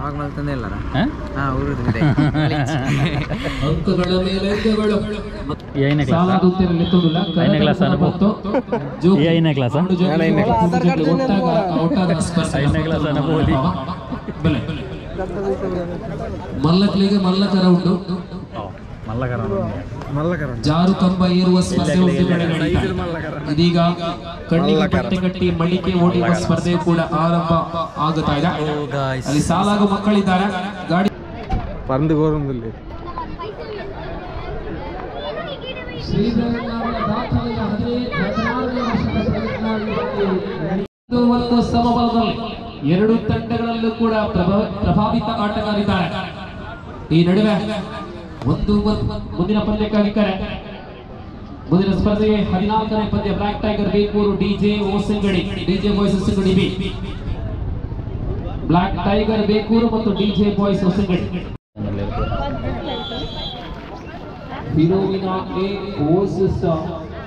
ಐದನೇ ಕ್ಲಾಸ್ ಐದನೇ ಕ್ಲಾಸ್ ಅನುಭೂತಿ ಮಲ್ಲಕಲಿಗೆ ಮಲ್ಲಕರ ಉಂಟು ಜಾರು ಕಂಬ ಏರುವ ಸ್ಪರ್ಧೆ ಉಂಟು ಇದೀಗ ಕಣ್ಣಿಗೆ ಪಟ್ಟೆ ಕಟ್ಟಿ ಮಡಿಕೆ ಓಡಿಯುವ ಸ್ಪರ್ಧೆ ಕೂಡ ಆರಂಭ ಆಗುತ್ತಾ ಇದೆ ಅಲ್ಲಿ ಸಾಲಾಗು ಮಕ್ಕಳಿದ್ದಾರೆ ಗಾಡಿ ಪರಂದು ಗೋರಂದಲ್ಲಿ ಒಂದು ಸಮಬಲದಲ್ಲಿ ಎರಡು ತಂಡಗಳಲ್ಲೂ ಕೂಡ ಪ್ರಭಾವಿತ ಆಟಗಾರಿದ್ದಾರೆ ಈ ನಡುವೆ ಒಂದು ಮುಂದಿನ ಪಂದ್ಯಕ್ಕಾಗಿ ಕರೆ ಮುಂದಿನ ಸ್ಪರ್ಧೆ 14ನೇ ಪಂದ್ಯ Black Tiger Bekur DJ Osangadi DJ Boys Osangadi B Black Tiger Bekur ಮತ್ತು ಡಿಜೆ ಬಾಯ್ಸ್ ಓಸಂಗಡಿ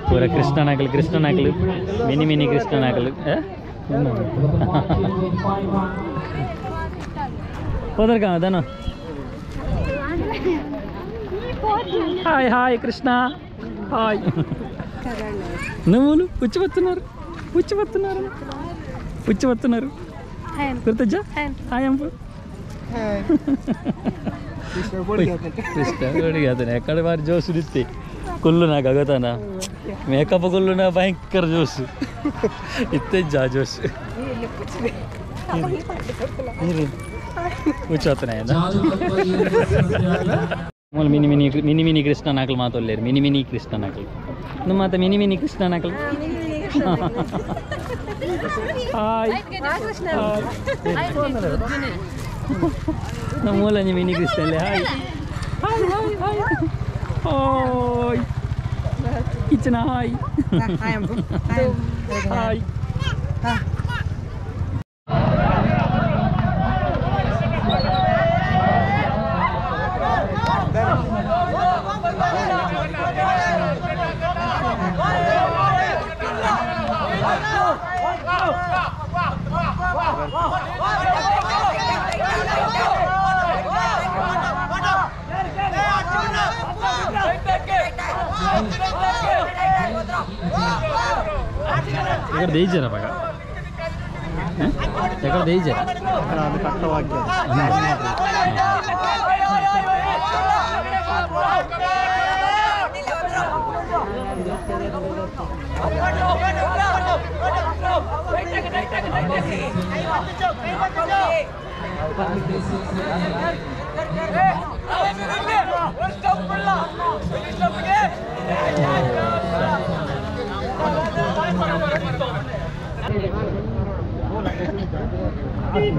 ಪೂರ ಕೃಷ್ಣನಾಗಲು ಮಿನಿ ಕೃಷ್ಣನಾಗಲು ಹೋದರ್ಗ ಅದನ್ನು ಹಾಯ್ ಹಾಯ್ ಕೃಷ್ಣ ಹಾಯ್ నువ్వులు పుచ్చిపోతున్నారు గుర్తొచ్చా హాయ్ అంపు కృష్ణ ఎక్కడ వారి జోసు ఇస్తే కుళ్ళు నాకు అగతానా మేకప్ కుళ్ళు నా భయంకర జోసు ఇస్తే జా జోసు కూర్చోతున్నాయి ಮಿನಿ ಕೃಷ್ಣ ನಾಕಲು ಮಾತೊಲ್ಲೇರು ಮಿನಿ ಕೃಷ್ಣ ನಾಕಲು ನೀವು ಮಾತ ಮಿನಿ ಕೃಷ್ಣ ನಾಕಲು ಹಾಯ್ ನಮ್ಮ ಮೂಲಂಜಿ mini crystal hi hi hi hi ಓಯ್ ಕಿಚನ ಹಾಯ್ ಹಾಯ್ ఇక్కడ దేయిచారా బాగా ఎక్కడ దేయిచారా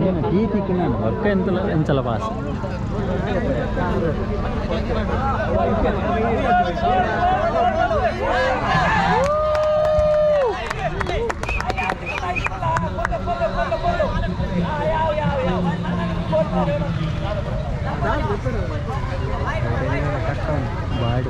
నేను టీ తిక్కున్నాను వర్క్ ఎంతల పాస్ బాడీ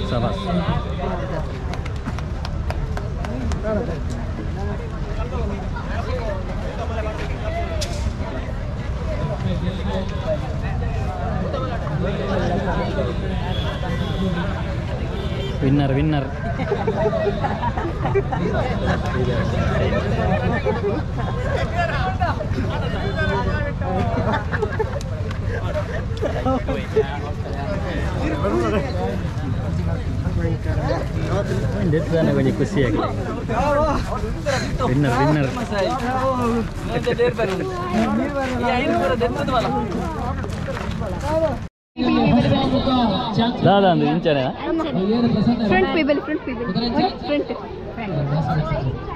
Sabas. Winner, winner. Dia banyak kursi ya. Winner, winner. Dah dah, incar ya. Front people, front people. Front.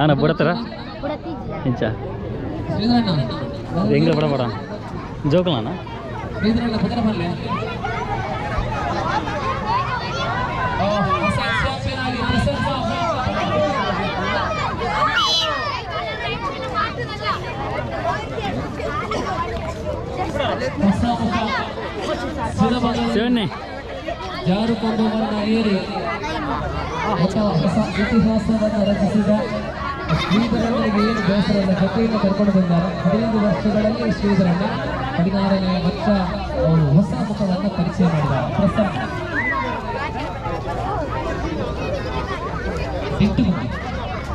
Ana buat terah. Incar. Enggak pada. Joklah na. Siapa ಜಾರುಕೊಂಡು ಬಂದ ಏರಿ ಹೊಸ ಇತಿಹಾಸವನ್ನು ರಚಿಸಿದ ಶ್ರೀಧರನಿಗೆ ಏನು ಬೇಸರನ್ನ ಜೊತೆಯಿಂದ ಕರ್ಕೊಂಡು ಬಂದಾರೆ. 15 ವರ್ಷಗಳಲ್ಲಿ ಶ್ರೀಧರನ್ನ 16ನೇ ವರ್ಷ ಅವರು ಹೊಸ ಮುಖವನ್ನು ಪರಿಚಯ ಮಾಡಿದ್ದಾರೆ. ಪ್ರಸನ್ನ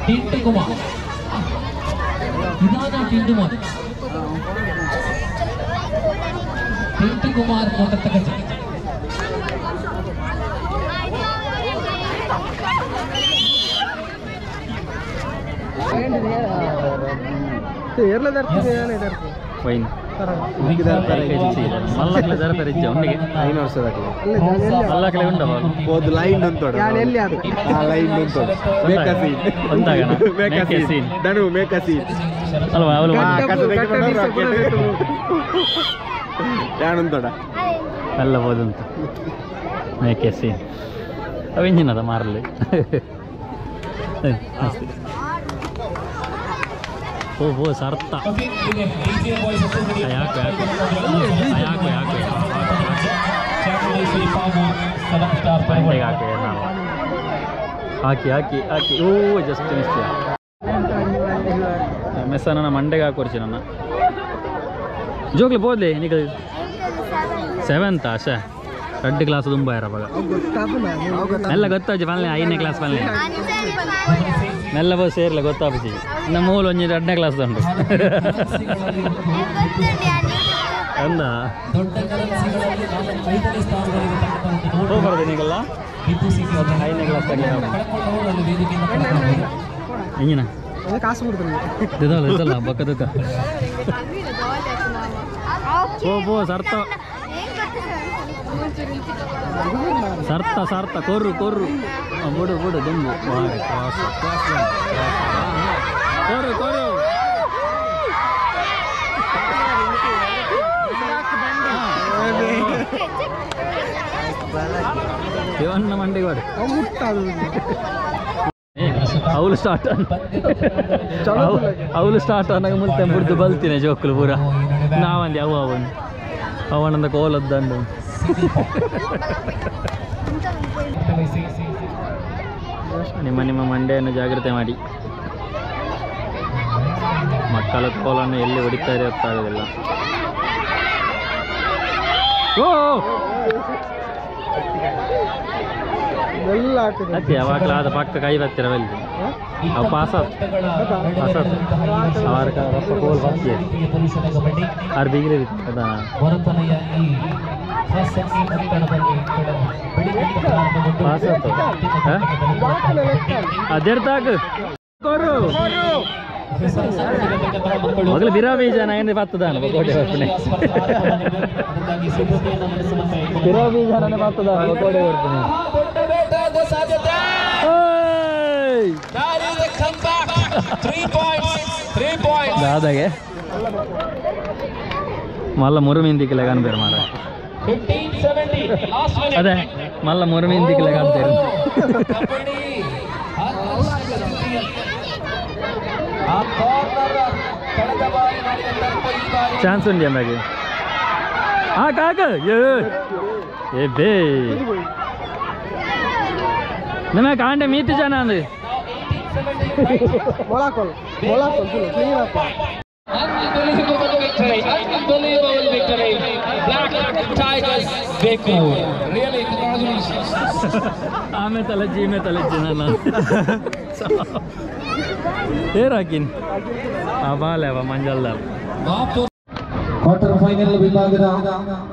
ಟಿಂಟು ಕುಮಾರ್ ನಿಧಾನ ಟಿಂಟು ಕುಮಾರ್ ಕೊಟ್ಟತಕ್ಕ Fine. Mallakle jarapere ijja undige 5 ವರ್ಷದಕ್ಕೆ mallakle undava bodu line untadu yan elli adu ಆ ಲೈನ್ ಉಂಟು ಮೇಕ್ ಅ ಸೀನ್ ಒಂದಾಗಣ ಮೇಕ್ ಅ ಸೀನ್ ದನು ಮೇಕ್ ಅ ಸೀನ್ ಅಲ್ವಾ ಅವಳು ಕಟ್ಟಕ್ಕೆ ಬಂದ ಯಾನ್ ಉಂಟಡ ಎಲ್ಲ ಬೋದು ಅಂತ ಮೇಕ್ ಅ ಸೀನ್ ಅವೆಂಜಿನದ ಮಾರಲಿ ಅಷ್ಟೇ ಓ ಸರ್ತ ಹಾಕಿ ಹಾಕಿ ಹಾಕಿ ಓ ಜಸ್ಟ್ ಮಿಸ್ ಮೆಸ್ಸ ನನ್ನ ಮಂಡೆಗೆ ಹಾಕೋರ್ಚಿ ನನ್ನ ಜೋಗ್ಲಿ ಬೋದ್ಲಿ ನಿಗ 7th ಆಶಾ ಥರ್ಡ್ ಕ್ಲಾಸ್ ತುಂಬ ಇರವಾಗ ಎಲ್ಲ ಗೊತ್ತಾಜಿ ಬಲ್ಲೆ 5ನೇ ಕ್ಲಾಸ್ ಬಲ್ಲೆ ಮೆಲ್ಲ ಬಸ್ ಸೇರ್ಲ ಗೊತ್ತಾಪಿ ನಮ್ಮ ಮೂಲ ಒಂಜಿ 2ನೇ ಕ್ಲಾಸ್ ಉಂಟು ಅಂದ ಬರ್ತೀನಿ ಈಗಲ್ಲ 5ನೇ ಕ್ಲಾಸ್ ಹೆಂಗಿನ ಕಾಸು ಕೊಡ್ತೀನಿ ಇದಲ್ಲ ಬಕ್ಕ ದುಃಖ ಪೋ ಸರ್ತ ಸರ್ತ ಕೊರ್ರು ಬಿಡು ದುಂಬು ಕೊರು ಇವನ್ನ ಮಂಡಿಗೆ ಬಾಡಿ ಅವಳು ಸ್ಟಾರ್ಟ್ ಅನ್ನೋ ಮುಂದೆ ಮುಡ್ದು ಬಲ್ತೀನಿ ಜೋಕುಲು ಪೂರ ನಾವಂದು ಅವನಂದ ಕೋಲದ್ದಂಡು ನಿಮ್ಮ ಮಂಡೆಯನ್ನು ಜಾಗ್ರತೆ ಮಾಡಿ ಮಕ್ಕಳ ಕೋಲನ್ನು ಎಲ್ಲಿ ಹೊಡಿತಾರೆ ಗೊತ್ತಾಗೋದಿಲ್ಲ ಅತ್ತೆ ಯಾವಾಗಲೂ ಆದ ಪಕ್ಕ ಕೈ ಬರ್ತೀರ ಬಲ್ಲಿ ಅವು ಪಾಸ ಅವರ ರಪ್ಪ ಕೋಲ್ ಬರ್ತೀಯ ಆರು ಬಿಗಿಲಿ ಅದಾ ಪಾಸ ಅದೆರ್ತಾಕ ಮೊದಲು ಬಿರಾ ಬೀಜ ನಾಗಂದ್ರೆ ಬರ್ತದಾನ ಕೋಟೆ ಬರ್ತೀನಿ ಬಿರಾ ಬೀಜ ನನಗೆ ಬರ್ತದಾನ ಕೋಟೆ ಬರ್ತೀನಿ ದಾದಾಗೆ ಮಲ್ಲ ಮುರುಮಿಂದಿಕ್ಕಿಲ್ಲ ಕಾಣ್ಬೇರು ಮಾರ ಅದೇ ಮಲ್ಲ ಮುರುಮಿಂದಿಕ್ಕಿಲ್ಲ ಕಾಣ್ತೇವೆ ಚಾನ್ಸ್ ಉಂಡಿ ಅಂದಾಗೆ ಕಾಕ ಏ ಬೇ ನಿಮ್ಮ ಕಾಂಡೆ ಮೀತಿ ಜನ ಅಂದ್ರೆ ಆಮೆ ತಲಜ್ಜಿ ನನ್ನ ಏರಾಕಿನ್ ಬಾಲೆವ ಮಂಜಲ್ದ ಕ್ವಾರ್ಟರ್ ಫೈನಲ್ ವಿಭಾಗದ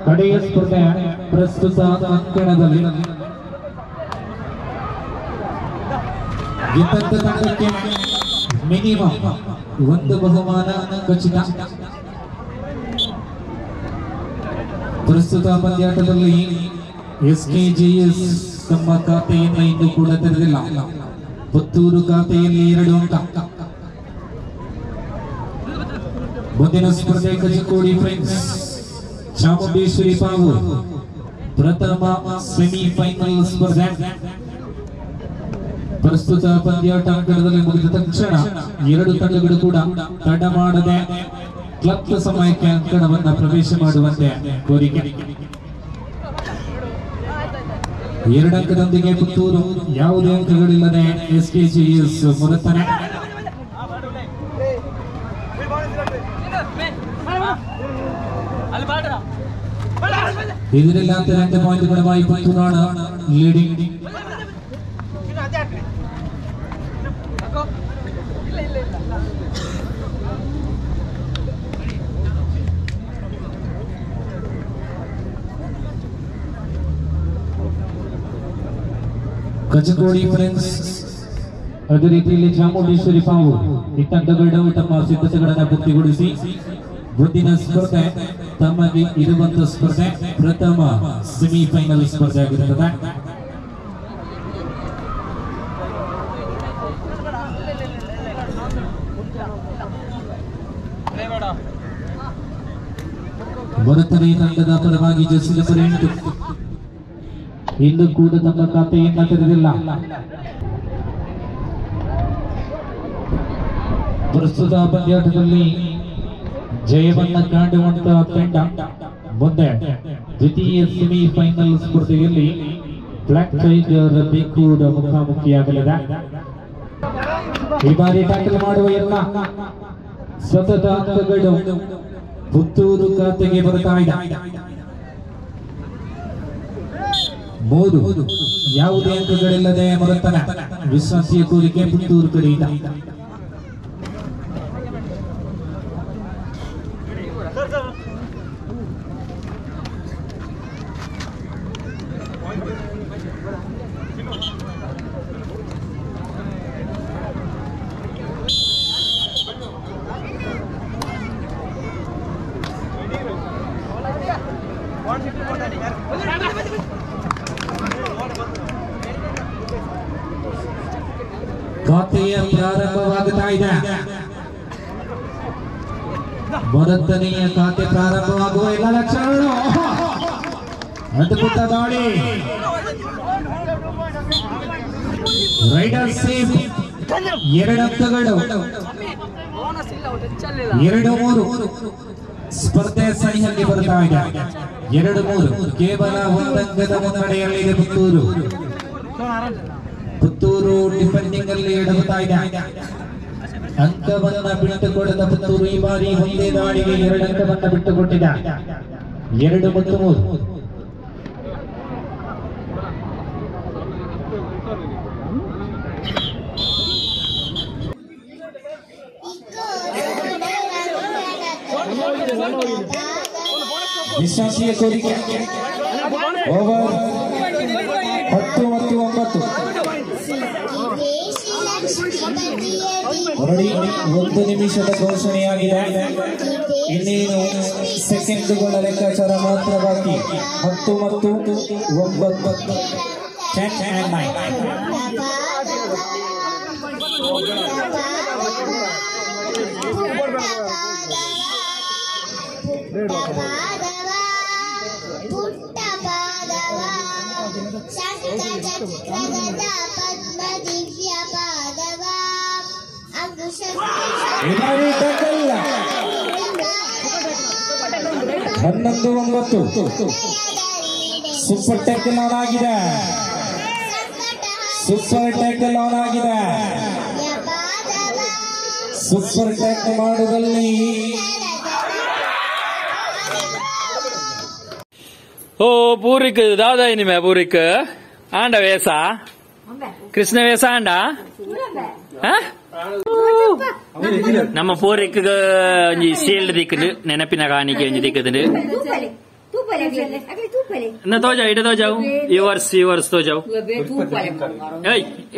ಕಡೆಯ ಸ್ಪರ್ಧೆ ಪ್ರಸ್ತುತ ಅಂಕಣದಲ್ಲಿ ಗೆದ್ದಂತ ತಂಡಕ್ಕೆ ಮಿನಿಮಮ್ ಒಂದು ಬಹುಮಾನ ಖಚಿತ. ಪ್ರಸ್ತುತ ಪಂದ್ಯಾಟದಲ್ಲಿ SKJS ತಮ್ಮ ಖಾತೆಯನ್ನು ಇನ್ನೂ ಕೂಡ ತೆರೆದಿಲ್ಲ. ಪುತ್ತೂರು ಖಾತೆಯಲ್ಲಿ 2 ಅಂಕ. ಮುಂದಿನ ಸ್ಪರ್ಧೆ ಕಜಕೋಡಿ ಫ್ರೆಂಡ್ಸ್ ಚಾಮುಂಡೇಶ್ವರಿ ಪಾವು ಪ್ರಥಮ ಸೆಮಿಫೈನಲ್ ಸ್ಪರ್ಧೆ. ಪ್ರಸ್ತುತ ಪಂದ್ಯಾಟ ಅಂಕಣದಲ್ಲಿ ಮುಗಿದ ತಕ್ಷಣ 2 ತಂಡಗಳು ಕೂಡ ತಡ ಮಾಡದೆ ಕ್ಲಬ್ ಸಮಯಕ್ಕೆ ಅಂಕಣವನ್ನ ಪ್ರವೇಶ ಮಾಡುವಂತೆ ಕೋರಿಕೆ. 2 ಅಂಕದೊಂದಿಗೆ ಪುತ್ತೂರು ಯಾವುದೇ ಅಂಕಗಳಿಲ್ಲದೆ SKJS ಮೊದಲನೇ. ഇതിനെല്ലാം 2 പോയിന്റുകളുമായി പുത്തൂരാണ് ലീഡിംഗ്. ಕಜಕೋಡಿ ಫ್ರೆಂಡ್ಸ್ ಅದೇ ರೀತಿಯಲ್ಲಿ ಚಾಮುಂಡೇಶ್ವರಿ ಪಾವು ಈ ತಂಡಗಳು ತಮ್ಮ ಸಿದ್ಧತೆಗಳನ್ನು ಪೂರ್ತಿಗೊಳಿಸಿ ಮುಂದಿನ ಸ್ಪರ್ಧೆ ತಮಗೆ ಇರುವಂತಹ ಸ್ಪರ್ಧೆ ಪ್ರಥಮ ಸೆಮಿಫೈನಲ್ ಸ್ಪರ್ಧೆ ಆಗಿರುತ್ತದೆ. ಮೊದಲನೇ ತಂಡದ ಪರವಾಗಿ ಜರ್ಸಿ ನಂಬರ್ 8 ಇಂದು ಕೂಡ ತಮ್ಮ ಖಾತೆಯನ್ನ ತೆರೆದಿಲ್ಲ. ಪ್ರಸ್ತುತ ಪಂದ್ಯಾಟದಲ್ಲಿ ಜಯವನ್ನ ಕಾಣುವಂತಹ ತಂಡ ಮುಂದೆ ದ್ವಿತೀಯ ಸೆಮಿಫೈನಲ್ ಸ್ಪರ್ಧೆಯಲ್ಲಿ ಬ್ಲಾಕ್ ಟೈಗರ್ ಬೇಕೂರ ಮುಖಾಮುಖಿಯಾಗಲಿದೆ. ಈ ಬಾರಿ ಟ್ಯಾಕಲ್ ಮಾಡುವ ಎಲ್ಲ ಸತತ ಅಂಕಗಳು ಪುತ್ತೂರು ಖಾತೆಗೆ ಬರ್ತಾ ಇದೆ. 3 ಯಾವುದೇ ಅಂಕಗಳಿಲ್ಲದೆ ಮರುತ್ತನ ವಿಶ್ವಾಸಿಯ ಕೋರಿಕೆ ಪುತ್ತೂರು ಕಡೆಯಿಂದ. ಖಾತೆಯ ಪ್ರಾರಂಭವಾಗುತ್ತಾ ಇದೆ. ಮೊದಲನೆಯ ಖಾತೆ ಪ್ರಾರಂಭವಾಗುವ ಎಲ್ಲ ಲಕ್ಷಣಗಳು. ಅದ್ಭುತ ದಾಳಿ. ರೈಡರ್ ಸೇಫ್ 2 ಅಂಕಗಳು. 2-3 ಸ್ಪರ್ಧೆ ಸನಿಹಲ್ಲಿ ಬರ್ತಾ ಇದೆ. 2-3 ಕೇವಲ 1 ಅಂಕದ ಮುನ್ನಡೆಯಲ್ಲಿದೆ ಪುತ್ತೂರು. ಪುತ್ತೂರು ಡಿಫೆಂಡಿಂಗ್ ಅಲ್ಲಿ ಎಡಗುತ್ತಾ ಇದೆ. ಅಂಕವನ್ನ ಬಿಟ್ಟುಕೊಡದ ಪುತ್ತೂರು ಈ ಬಾರಿ ಒಂದೇ ದಾಳಿಗೆ 2 ಅಂಕವನ್ನ ಬಿಟ್ಟುಕೊಟ್ಟಿದೆ. 2-3 ವಿಶ್ವಾಸಿಯ ಕೋರಿಕೆ. ಓವರ್ 10 ಮತ್ತು 9 ಹೊರಡಿ. 1 ನಿಮಿಷದ ಘೋಷಣೆಯಾಗಿದೆ. ಇನ್ನೇನು ಸೆಕೆಂಡುಗಳ ಲೆಕ್ಕಾಚಾರ ಮಾತ್ರ ಬಾಕಿ. 10 ಮತ್ತು 9 10 and 9. ಹನ್ನೊಂದು 9 ಸೂಪರ್ ಟ್ಯಾಕಲ್ ಆನ್ ಆಗಿದೆ. ಸೂಪರ್ ಟ್ಯಾಕಲ್ ಆನ್ ಆಗಿದೆ. ಸೂಪರ್ ಟ್ಯಾಕಲ್ ಮಾಡುವುದಲ್ಲಿ ಓ ಪೂರಿಕ್ ದಾದಾ ಇನಿಮೆ ಪೂರಿಕ್ ಆಂಡ ವೇಸ ಕೃಷ್ಣ ವೇಸ ಆಂಡ ನಮ್ಮ ಪೂರಿಕ್ ಒಂಜಿ ಶೀಲ್ಡ್ ದಿಕ್ಕದು ನೆನಪಿನ ಕಾಣಿಕೆ ಒಂಜಿ ದಿಕ್ಕದು ತೋಜಾವ್ ಇಡ ತೋಜಾವ್ ಯುವರ್ಸ್ ತೋಜಾವ್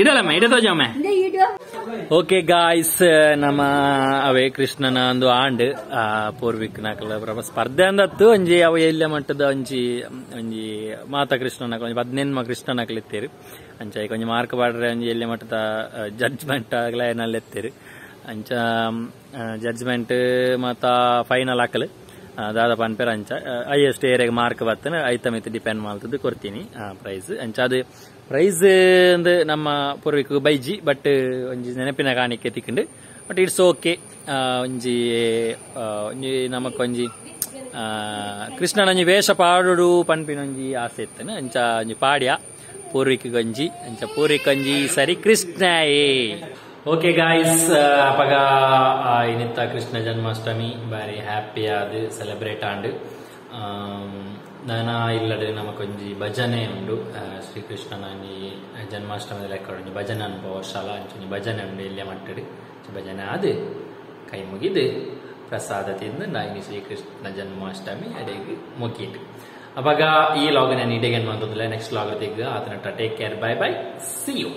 ಇಡಲಮ್ಮ ಇಡ ತೋಜಾವ. ಓಕೆ ಗಾಯ್ಸ್, ನಮ್ಮ ಅವೇ ಕೃಷ್ಣನ ಒಂದು ಆಂಡ್ ಪೂರ್ವಿಕ್ ನಾಕಲ ಸ್ಪರ್ಧೆ ಅಂದತ್ತು ಒಂಜಿ ಅವ ಎಲ್ಲ ಮಟ್ಟದ ಒಂಜಿ ಮಾತಾ ಕೃಷ್ಣನ 18 ಕೃಷ್ಣನಕಲ್ ಎತ್ತೇರು ಅಂಚ ಕೊಂಚ ಮಾರ್ಕ್ ಬಾಡ್ರೆ ಒಂಜಿ ಎಲ್ಲ ಮಟ್ಟದ ಜಡ್ಜ್ಮೆಂಟ್ ಆಗ್ಲೈನಲ್ಲಿ ಎತ್ತೇರು ಅಂಚ ಜಡ್ಜ್ಮೆಂಟ್ ಮತ್ತ ಫೈನಲ್ ಹಾಕಲು ದಾದ ಪನ್ಪೇರ್ ಅಂಚ ಹೈಯೆಸ್ಟ್ ಏರಿಯಾಗ ಮಾರ್ಕ್ ಬರ್ತೇನೆ ಐತ ಮಿತ್ ಡಿಪೆಂಡ್ ಮಾಡ್ತದ್ದು ಕೊಡ್ತೀನಿ ಪ್ರೈಸ್ ಅಂಚ ಅದು ಪ್ರೈಸ್ ಅಂದ್ ನಮ್ಮ ಪೂರ್ವಿಕ್ ಬೈಜಿ ಬಟ್ ಒಂಜಿ ನೆನಪಿನ ಕಾಣಿಕೆ ತಿಕ್ಕಂಡು ಬಟ್ ಇಟ್ಸ್ ಓಕೆ. ಒಂಜಿ ನಮಕೊಂಜಿ ಕೃಷ್ಣನ ಒಂಜಿ ವೇಷ ಪಾಡು ಪನ್ಪಿನ ಒಂಜಿ ಆಸೆ ಇತ್ತೇನೆ ಅಂಚ ಒಂಜಿ ಪಾಡ್ಯ ಪೂರ್ವಿಕ್ ಗಂಜಿ ಅಂಚ ಪೂರ್ವಿಕ್ ಒಂಜಿ ಸರಿ ಕೃಷ್ಣಯೇ. ಓಕೆ ಗಾಯ್ಸ್, ಅಪಗ ಇನ್ನಿತ್ತ ಕೃಷ್ಣ ಜನ್ಮಾಷ್ಟಮಿ ಬಾರಿ ಹ್ಯಾಪಿ ಆದ್ ಸೆಲೆಬ್ರೇಟ್ ಆಂಡ್ ನಾನ ಇಲ್ಲದೆ ನಮಕೊಂಜಿ ಭಜನೆ ಉಂಡು. ಶ್ರೀಕೃಷ್ಣನ ಜನ್ಮಾಷ್ಟಮಿ ಲೆಕ್ಕ ಭಜನೆ ಅನುಭವ ಶಾಲಾ ಅಂಚೊಂಜಿ ಭಜನೆ ಉಂಡು ಇಲ್ಲೇ ಮಟ್ಟಡು ಭಜನೆ ಆದ್ ಕೈ ಮುಗಿದು ಪ್ರಸಾದ ತಿಂದು ನಾಯಿನಿ ಶ್ರೀಕೃಷ್ಣ ಜನ್ಮಾಷ್ಟಮಿ ಅಡೆಗೆ ಮುಗೀತು. ಅವಾಗ ಈ ಲಾಗ್ ನಾನು ಇಡೆಗೆ ಅಂತಂದಿಲ್ಲ, ನೆಕ್ಸ್ಟ್ ಲಾಗ್ ತೆಗ್ದು ಅದನ್ನ take care, bye bye, see you.